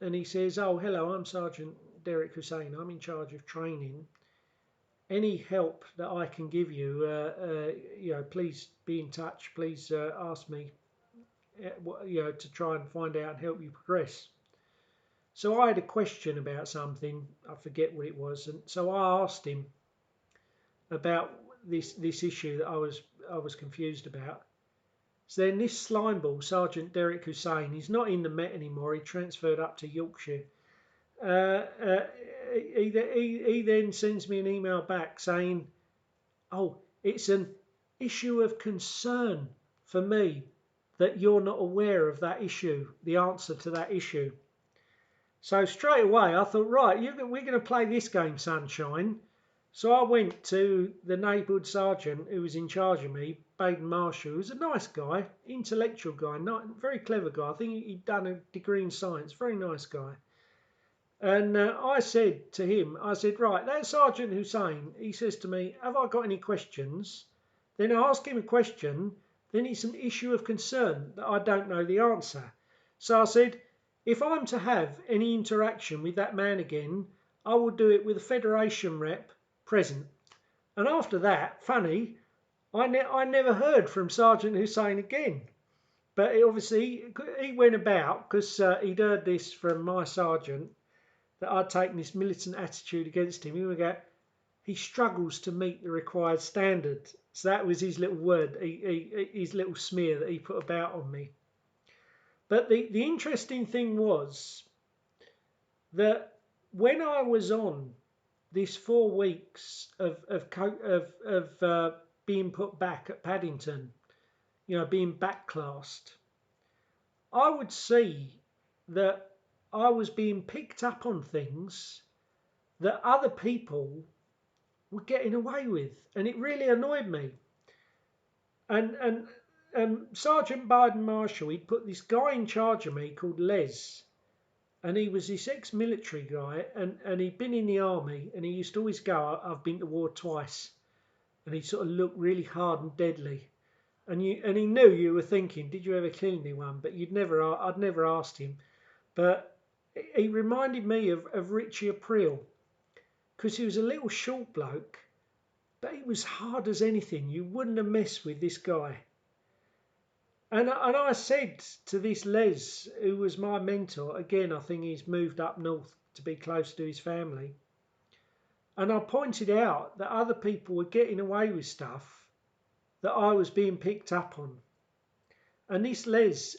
[SPEAKER 1] and he says, "Oh, hello, I'm Sergeant Derek Hussein. I'm in charge of training. Any help that I can give you, please be in touch. Please ask me, to try and find out and help you progress." So I had a question about something. I forget what it was, and so I asked him about this issue that I was confused about. So then this slimeball, Sergeant Derek Hussein, he's not in the Met anymore. He transferred up to Yorkshire. He then sends me an email back saying, "Oh, it's an issue of concern for me that you're not aware of that issue, the answer to that issue." So straight away I thought, right, we're going to play this game, sunshine. So I went to the neighbourhood sergeant who was in charge of me, Baden Marshall, who was a nice guy, intellectual guy, very clever guy. I think he'd done a degree in science, very nice guy. And I said to him, I said, right, that Sergeant Hussein, he says to me, "Have I got any questions?" Then I ask him a question, then it's an issue of concern that I don't know the answer. So I said, if I'm to have any interaction with that man again, I will do it with a Federation rep present. And after that, funny, I never heard from Sergeant Hussein again. But obviously, he went about, because he'd heard this from my sergeant, that I'd taken this militant attitude against him. He struggles to meet the required standard. So that was his little word, his little smear that he put about on me. But the interesting thing was that when I was on this 4 weeks of being put back at Paddington, being backclassed, I would see that I was being picked up on things that other people were getting away with, and it really annoyed me. And Sergeant Biden Marshall, he'd put this guy in charge of me called Les, and he was this ex-military guy, and he'd been in the army, and he used to always go, "I've been to war twice," and he'd sort of look really hard and deadly, and he knew you were thinking, "Did you ever kill anyone?" But I'd never asked him, but he reminded me of Richie April, because he was a little short bloke, but he was hard as anything. You wouldn't have messed with this guy. And I said to this Les, who was my mentor, again, I think he's moved up north to be close to his family, and I pointed out that other people were getting away with stuff that I was being picked up on. And this Les,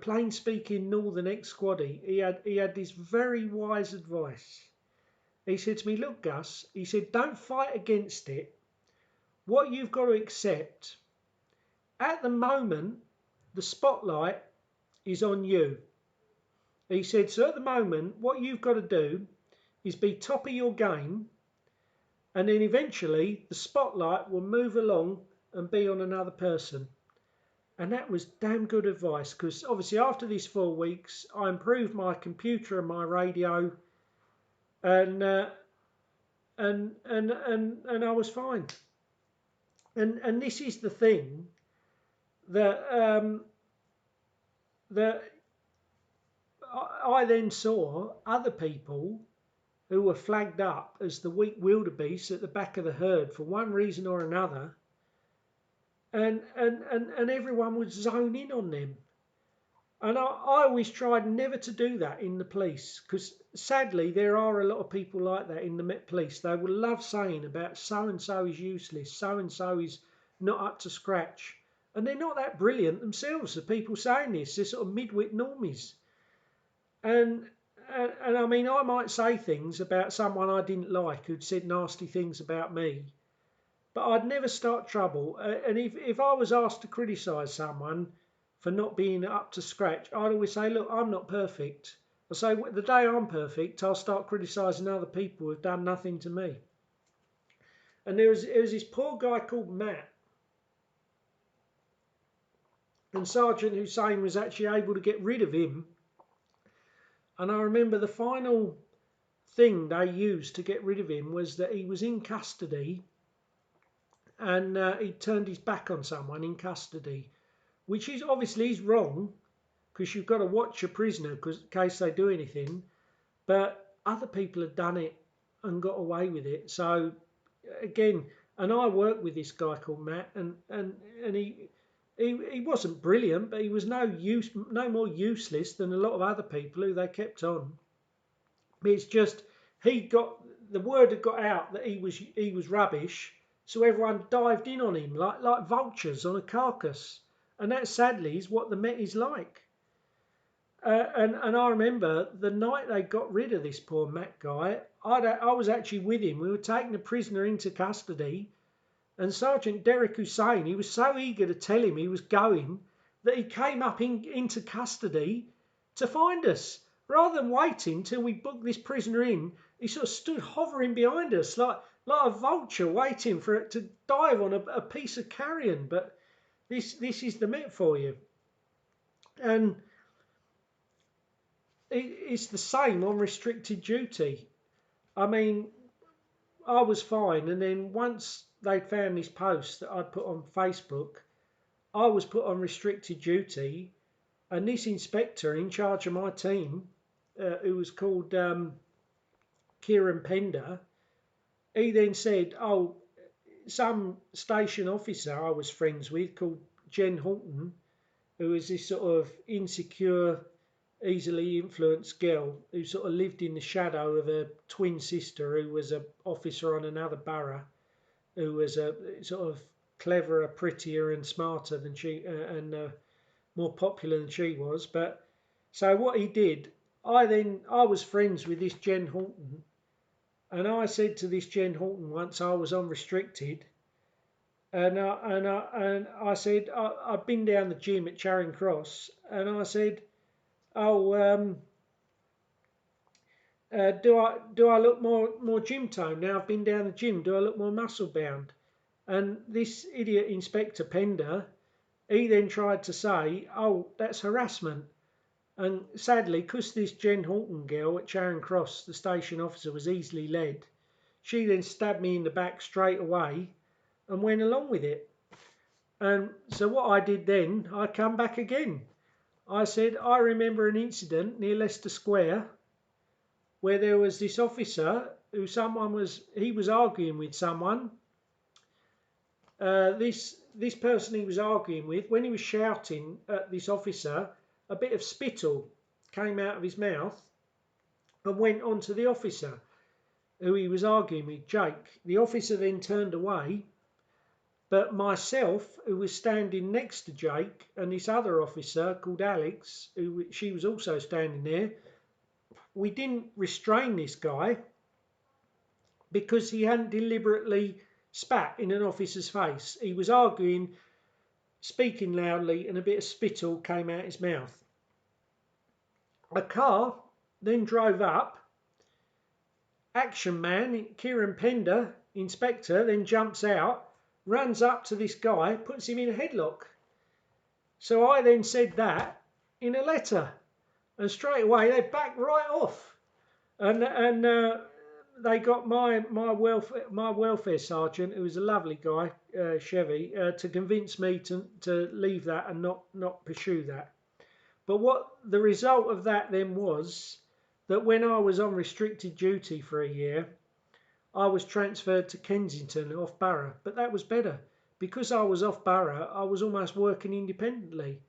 [SPEAKER 1] plain speaking northern ex-squaddy, he had this very wise advice. He said to me, "Look, Gus," he said, "don't fight against it. What you've got to accept, at the moment, the spotlight is on you." He said, "So at the moment, what you've got to do is be top of your game, and then eventually the spotlight will move along and be on another person." And that was damn good advice, because obviously after these 4 weeks, I improved my computer and my radio, and I was fine. And this is the thing that that I then saw other people who were flagged up as the weak wildebeest at the back of the herd for one reason or another, and everyone would zone in on them. And I always tried never to do that in the police, because sadly there are a lot of people like that in the Met Police. They will love saying about so and so is useless, so and so is not up to scratch, and they're not that brilliant themselves. The people saying this, they're sort of midwit normies. And I mean, I might say things about someone I didn't like who'd said nasty things about me, but I'd never start trouble. And if I was asked to criticise someone for not being up to scratch, I'd always say, "Look, I'm not perfect." I say, "The day I'm perfect, I'll start criticising other people who've done nothing to me." And there was this poor guy called Matt, and Sergeant Hussein was actually able to get rid of him. And I remember the final thing they used to get rid of him was that he was in custody, and he turned his back on someone in custody, which is obviously is wrong, because you've got to watch a prisoner in case they do anything. But other people have done it and got away with it. So again, and I worked with this guy called Matt, and he wasn't brilliant, but he was no more useless than a lot of other people who they kept on. But it's just the word had got out that he was rubbish, so everyone dived in on him like vultures on a carcass, and that sadly is what the Met is like. And I remember the night they got rid of this poor Matt guy, I was actually with him. We were taking a prisoner into custody, and Sergeant Derek Hussein, he was so eager to tell him he was going that he came up into custody to find us. Rather than waiting till we booked this prisoner in, he sort of stood hovering behind us like a vulture waiting for it to dive on a piece of carrion. But this is the Met for you. And it's the same on restricted duty. I mean, I was fine, and then once they found this post that I'd put on Facebook, I was put on restricted duty, and this inspector in charge of my team, who was called Kieran Pender, he then said, "Oh, some station officer I was friends with called Jen Horton, who was this sort of insecure, easily influenced girl who sort of lived in the shadow of a twin sister who was an officer on another borough, who was a sort of cleverer, prettier, and smarter than she, and more popular than she was. But so what he did, I was friends with this Jen Horton, and I said to this Jen Horton once I was unrestricted, and I said I've been down the gym at Charing Cross, and I said, oh, do I look more gym toned now? I've been down the gym. Do I look more muscle bound? And this idiot Inspector Pender, he then tried to say, oh, that's harassment. And sadly, because this Jen Horton girl at Charing Cross, the station officer, was easily led, she then stabbed me in the back straight away and went along with it. And so what I did then, I come back again. I said, I remember an incident near Leicester Square where there was this officer who he was arguing with someone. This person he was arguing with, when he was shouting at this officer, a bit of spittle came out of his mouth and went onto the officer who he was arguing with, Jake. The officer then turned away, but myself, who was standing next to Jake, and this other officer called Alex, she was also standing there, we didn't restrain this guy because he hadn't deliberately spat in an officer's face. He was arguing, speaking loudly, and a bit of spittle came out his mouth. A car then drove up. Action man, Kieran Pender, Inspector, then jumps out, runs up to this guy, puts him in a headlock. So I then said that in a letter, and straight away they backed right off, and they got my welfare sergeant, who was a lovely guy, Chevy, to convince me to leave that and not pursue that. But what the result of that then was that when I was on restricted duty for a year, I was transferred to Kensington off borough. But that was better because I was off borough. I was almost working independently,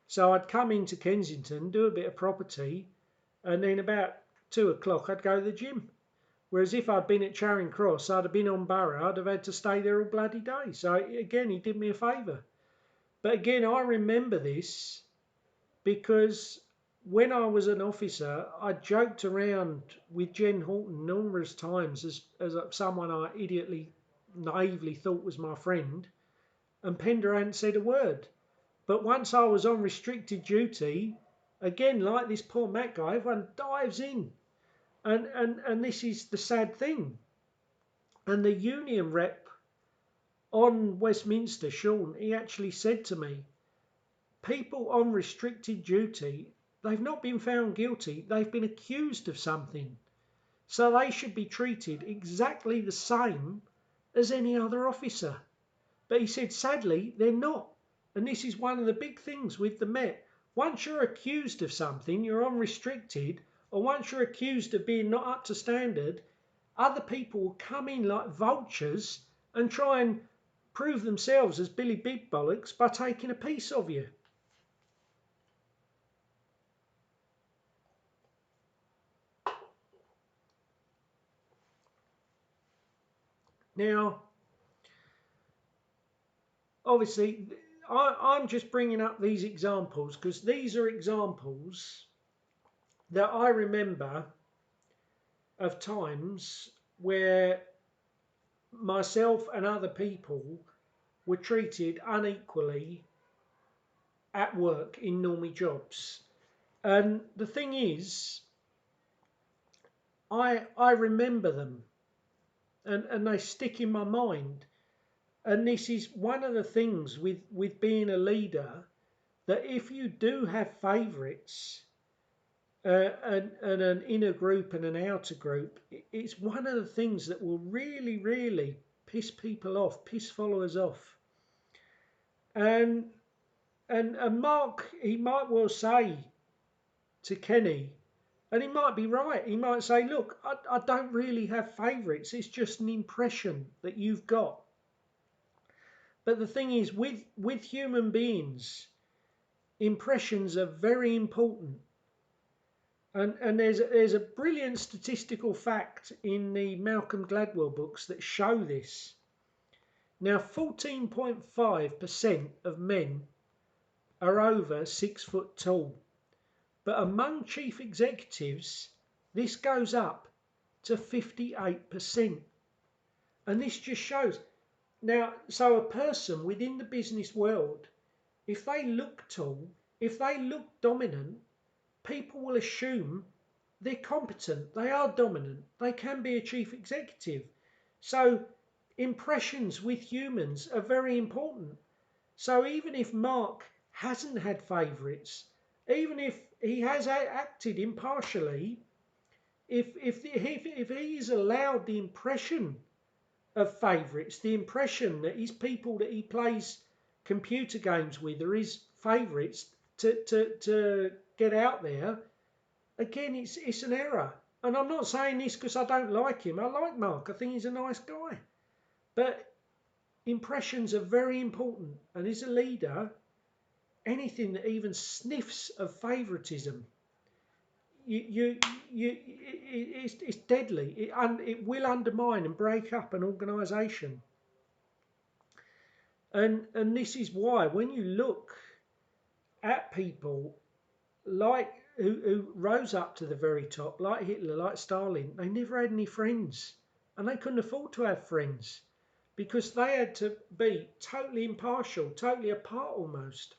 [SPEAKER 1] so I'd come into Kensington, do a bit of property, and then about 2 o'clock I'd go to the gym. Whereas if I'd been at Charing Cross, I'd have been on borough, I'd have had to stay there all bloody day. So again, he did me a favour. But again, I remember this because when I was an officer, I joked around with Jen Horton numerous times as someone I naively thought was my friend, and Pender hadn't said a word. But once I was on restricted duty, again, like this poor Matt guy, everyone dives in. And this is the sad thing. And the union rep on Westminster, Sean, he actually said to me, people on restricted duty, they've not been found guilty, they've been accused of something. So they should be treated exactly the same as any other officer. But he said, sadly, they're not. And this is one of the big things with the Met. Once you're accused of something, you're on restricted, or once you're accused of being not up to standard, other people will come in like vultures and try and prove themselves as Billy Big Bollocks by taking a piece of you. Now, obviously, I'm just bringing up these examples because these are examples that I remember of times where myself and other people were treated unequally at work in normie jobs. And the thing is, I remember them and they stick in my mind. And this is one of the things with being a leader, that if you do have favourites, and an inner group and an outer group, it's one of the things that will really, really piss people off, piss followers off. And Mark, he might well say to Kenny, and he might be right, he might say, look, I don't really have favourites, it's just an impression that you've got. But the thing is, with human beings, impressions are very important. And there's a brilliant statistical fact in the Malcolm Gladwell books that show this. Now, 14.5% of men are over 6 foot tall. But among chief executives, this goes up to 58%. And this just shows. Now, so a person within the business world, if they look tall, if they look dominant, people will assume they're competent, they are dominant, they can be a chief executive. So impressions with humans are very important. So even if Mark hasn't had favourites, even if he has acted impartially, if he is allowed the impression of favourites, the impression that his people that he plays computer games with are his favourites to get out there, again, it's an error. And I'm not saying this because I don't like him. I like Mark. I think he's a nice guy. But impressions are very important. And as a leader, anything that even sniffs of favouritism, it's deadly. It will undermine and break up an organisation. And this is why when you look at people like who rose up to the very top, like Hitler, like Stalin, they never had any friends, and they couldn't afford to have friends because they had to be totally impartial, totally apart almost.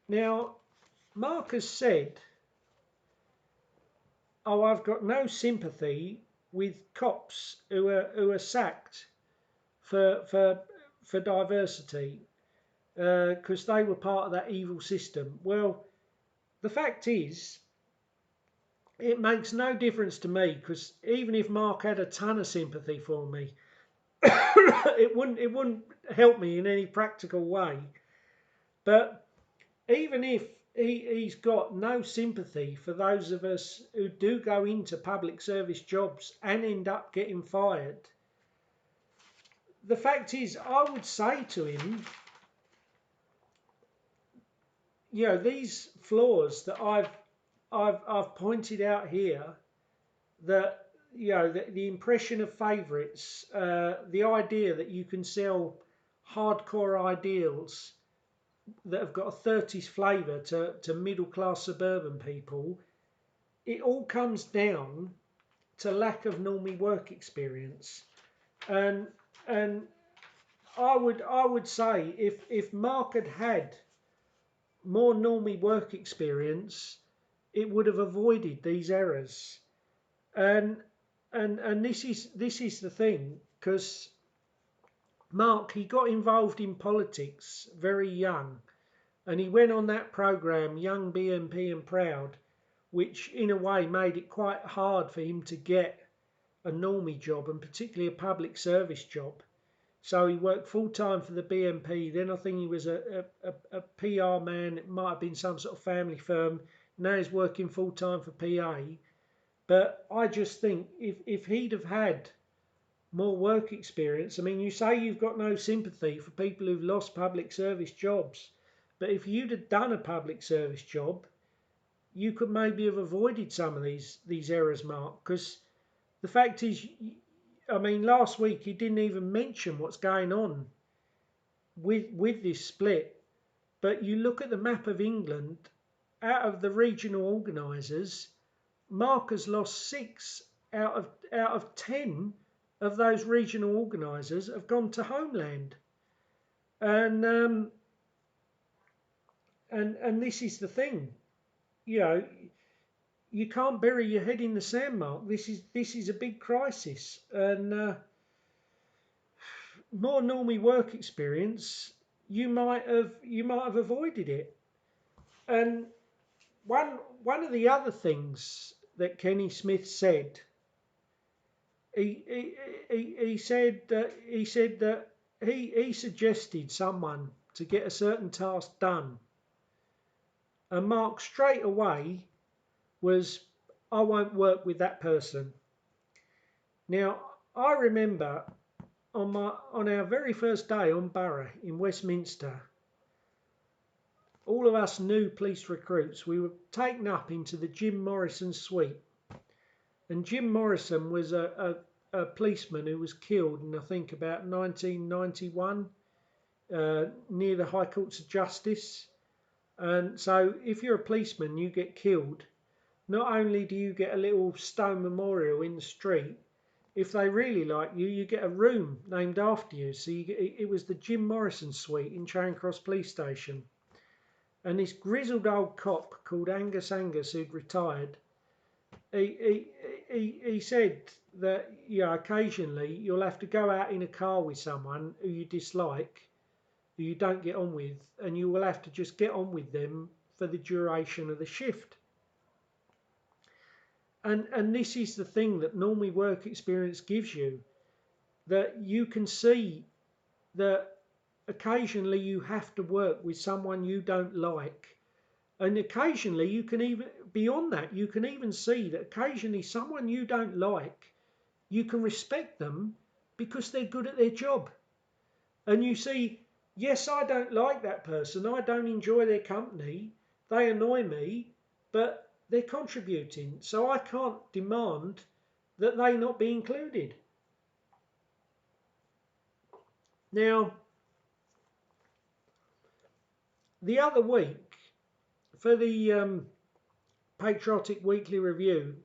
[SPEAKER 1] Now, Mark has said, "Oh, I've got no sympathy with cops who are sacked for diversity because they were part of that evil system." Well, the fact is, it makes no difference to me because even if Mark had a ton of sympathy for me, it wouldn't help me in any practical way. But even if he's got no sympathy for those of us who do go into public service jobs and end up getting fired, the fact is, I would say to him, you know, these flaws that I've pointed out here, that, you know, the impression of favourites, the idea that you can sell hardcore ideals that have got a 30s flavour to middle class suburban people, it all comes down to lack of normie work experience. And I would say if Mark had more normie work experience, it would have avoided these errors. And this is the thing, because Mark, he got involved in politics very young, and he went on that programme Young BNP and Proud, which in a way made it quite hard for him to get a normie job, and particularly a public service job. So he worked full time for the BNP. Then I think he was a PR man. It might have been some sort of family firm. Now he's working full time for PA. But I just think if he'd have had more work experience, I mean, you say you've got no sympathy for people who've lost public service jobs, but if you'd have done a public service job, you could maybe have avoided some of these errors, Mark. Because the fact is, I mean, last week he didn't even mention what's going on with this split. But you look at the map of England, out of the regional organisers, Mark has lost 6 out of 10 of those regional organisers have gone to Homeland. And this is the thing, you know, you can't bury your head in the sand, Mark. This is a big crisis, and more normie work experience, you might have avoided it. And one of the other things that Kenny Smith said, he said that he suggested someone to get a certain task done, and Mark straight away was, "I won't work with that person." Now, I remember on our very first day on Borough in Westminster, all of us new police recruits, we were taken up into the Jim Morrison suite. And Jim Morrison was a a policeman who was killed in, I think, about 1991 near the High Courts of Justice. And so if you're a policeman, you get killed, not only do you get a little stone memorial in the street, if they really like you, you get a room named after you. So it was the Jim Morrison suite in Charing Cross Police Station. And this grizzled old cop called Angus, who'd retired, he said that, yeah, occasionally you'll have to go out in a car with someone who you dislike, who you don't get on with, and you will have to just get on with them for the duration of the shift. And this is the thing that Normie work experience gives you, that you can see that occasionally you have to work with someone you don't like. And occasionally you can even, beyond that, you can even see that occasionally someone you don't like, you can respect them because they're good at their job. And you see, yes, I don't like that person, I don't enjoy their company, they annoy me, but they're contributing, so I can't demand that they not be included. Now, the other week, for the Patriotic Weekly Review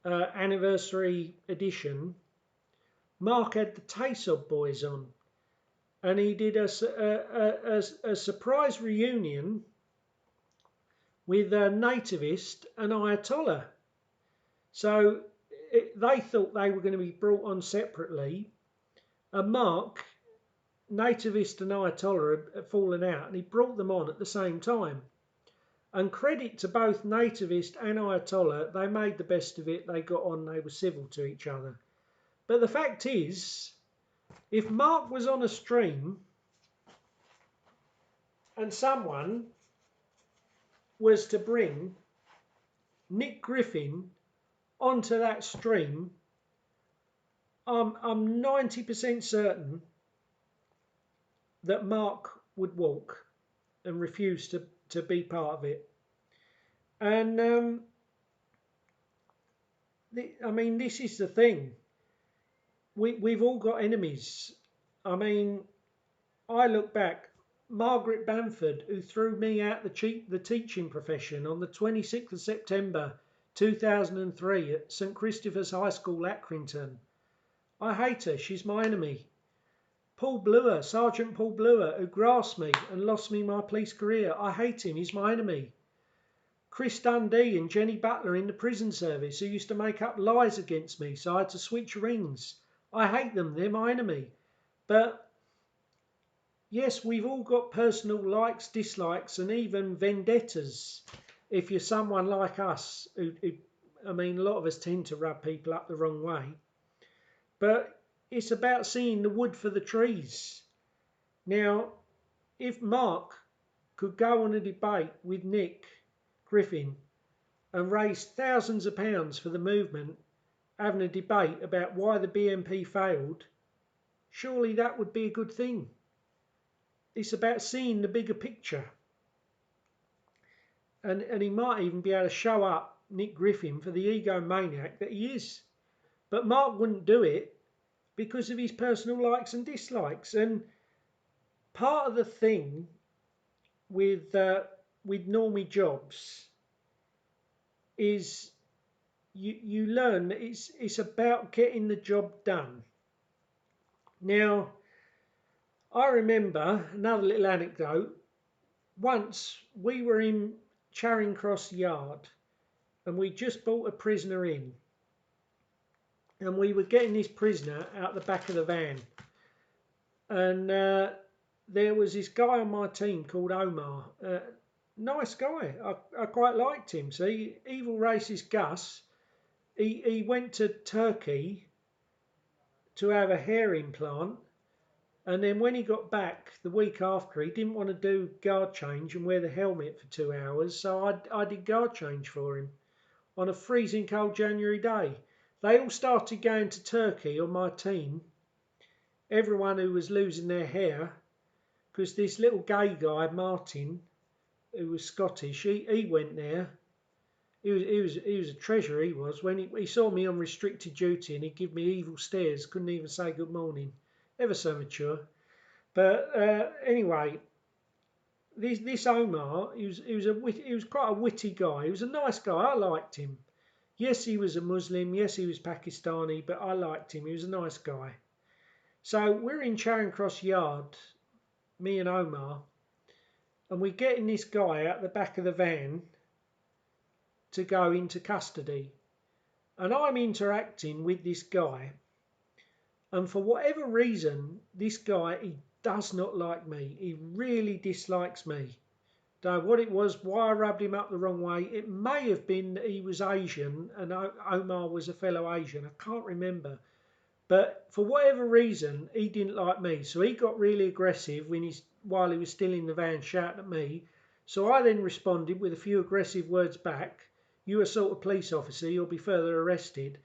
[SPEAKER 1] anniversary edition, Mark had the Taysod boys on, and he did a surprise reunion with a nativist and Ayatollah. So they thought they were going to be brought on separately. And Mark, nativist and Ayatollah, had fallen out, and he brought them on at the same time. And credit to both nativist and Ayatollah, they made the best of it. They got on, they were civil to each other. But the fact is, if Mark was on a stream and someone was to bring Nick Griffin onto that stream, I'm 90% certain that Mark would walk and refuse to be part of it. And I mean, this is the thing. We've all got enemies. I mean, I look back, Margaret Bamford, who threw me out the teaching profession on the 26th of September 2003 at St Christopher's High School, Accrington. I hate her, she's my enemy. Paul Blewer, Sergeant Paul Blewer, who grasped me and lost me my police career. I hate him, he's my enemy. Chris Dundee and Jenny Butler in the prison service, who used to make up lies against me, so I had to switch rings. I hate them, they're my enemy. But yes, we've all got personal likes, dislikes, and even vendettas. If you're someone like us, I mean, a lot of us tend to rub people up the wrong way. But it's about seeing the wood for the trees. Now, if Mark could go on a debate with Nick Griffin and raise thousands of pounds for the movement, having a debate about why the BNP failed, surely that would be a good thing. It's about seeing the bigger picture. And he might even be able to show up Nick Griffin for the egomaniac that he is. But Mark wouldn't do it because of his personal likes and dislikes. And part of the thing with Normie jobs is you learn that it's about getting the job done. Now, I remember another little anecdote. Once we were in Charing Cross Yard and we just brought a prisoner in. And we were getting this prisoner out the back of the van. And there was this guy on my team called Omar. Nice guy. I quite liked him. See, evil racist Gus, he went to Turkey to have a hair implant. And then when he got back the week after, he didn't want to do guard change and wear the helmet for 2 hours. So I did guard change for him on a freezing cold January day. They all started going to Turkey on my team, everyone who was losing their hair, because this little gay guy, Martin, who was Scottish, he went there. He was a treasure. He was when he saw me on restricted duty and he'd give me evil stares. Couldn't even say good morning. Ever so mature. But anyway, this Omar, he was quite a witty guy. He was a nice guy. I liked him. Yes, he was a Muslim. Yes, he was Pakistani, but I liked him. He was a nice guy. So we're in Charing Cross Yard, me and Omar, and we're getting this guy out the back of the van to go into custody. And I'm interacting with this guy. And for whatever reason, this guy, he does not like me. He really dislikes me. Don't know what it was, why I rubbed him up the wrong way. It may have been that he was Asian and Omar was a fellow Asian. I can't remember. But for whatever reason, he didn't like me. So he got really aggressive while he was still in the van shouting at me. So I then responded with a few aggressive words back. You assault a police officer, you'll be further arrested.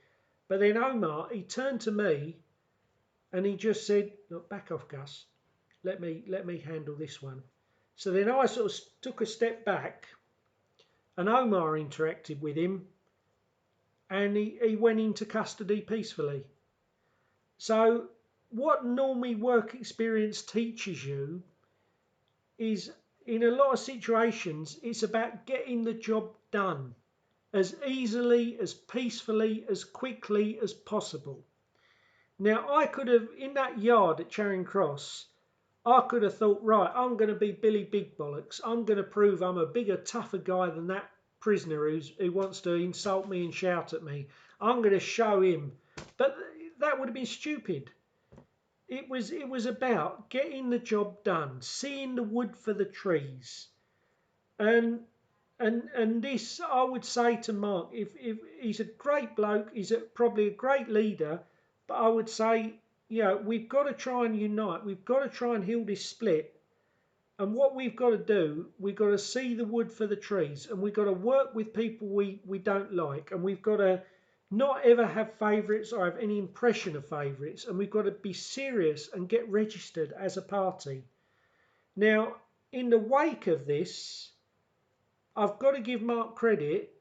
[SPEAKER 1] But then Omar, he turned to me and he just said, look, back off, Gus. Let me handle this one. So then I sort of took a step back and Omar interacted with him and he went into custody peacefully. So what Normie work experience teaches you is in a lot of situations, it's about getting the job done as easily, as peacefully, as quickly as possible. Now, I could have, in that yard at Charing Cross, I could have thought, right, I'm going to be Billy Big Bollocks. I'm going to prove I'm a bigger, tougher guy than that prisoner who wants to insult me and shout at me. I'm going to show him. But that would have been stupid. It was about getting the job done, seeing the wood for the trees. And this, I would say to Mark, if he's a great bloke, he's probably a great leader, but I would say, we've got to try and unite. We've got to try and heal this split. And what we've got to do, we've got to see the wood for the trees, and we've got to work with people we don't like, and we've got to not ever have favourites or have any impression of favourites, and we've got to be serious and get registered as a party. Now, in the wake of this, I've got to give Mark credit.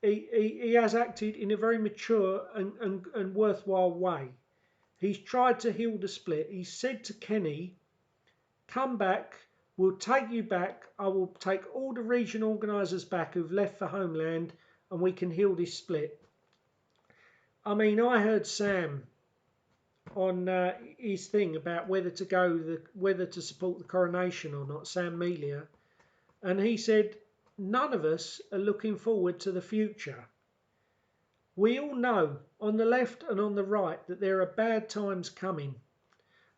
[SPEAKER 1] He has acted in a very mature and worthwhile way. He's tried to heal the split. He said to Kenny, come back, we'll take you back. I will take all the region organisers back who've left for Homeland and we can heal this split. I mean, I heard Sam on his thing about whether to support the coronation or not, Sam Melia, and he said, none of us are looking forward to the future. We all know on the left and on the right that there are bad times coming.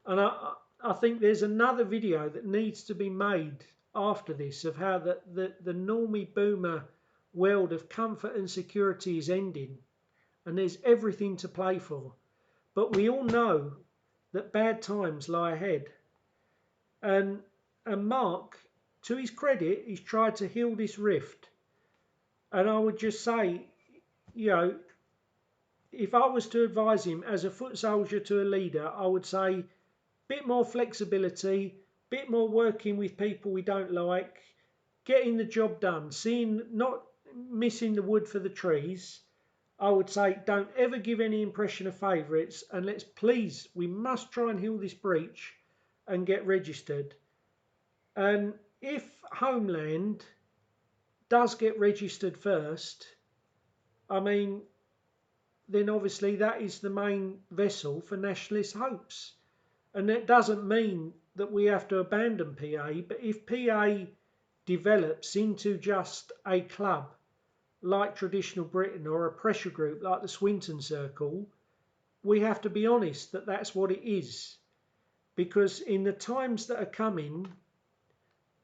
[SPEAKER 1] And I think there's another video that needs to be made after this of how the normie boomer world of comfort and security is ending. And there's everything to play for. But we all know that bad times lie ahead. And Mark, to his credit, he's tried to heal this rift. And I would just say, if I was to advise him as a foot soldier to a leader, I would say bit more flexibility, bit more working with people we don't like, getting the job done, not missing the wood for the trees. I would say don't ever give any impression of favourites, and we must try and heal this breach and get registered. And if Homeland does get registered first, I mean, then obviously that is the main vessel for nationalist hopes. And that doesn't mean that we have to abandon PA, but if PA develops into just a club like Traditional Britain or a pressure group like the Swinton Circle, we have to be honest that that's what it is. Because in the times that are coming,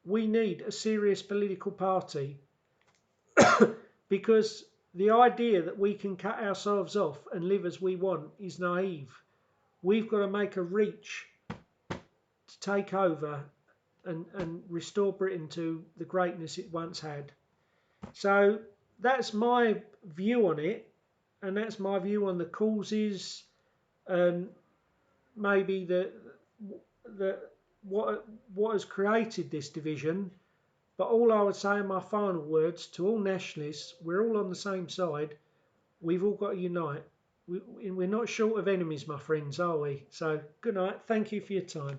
[SPEAKER 1] we need a serious political party. Because the idea that we can cut ourselves off and live as we want is naive. We've got to make a reach to take over and restore Britain to the greatness it once had. So that's my view on it, and that's my view on the causes and maybe what has created this division. But all I would say in my final words to all nationalists, we're all on the same side. We've all got to unite. We're not short of enemies, my friends, are we? So good night. Thank you for your time.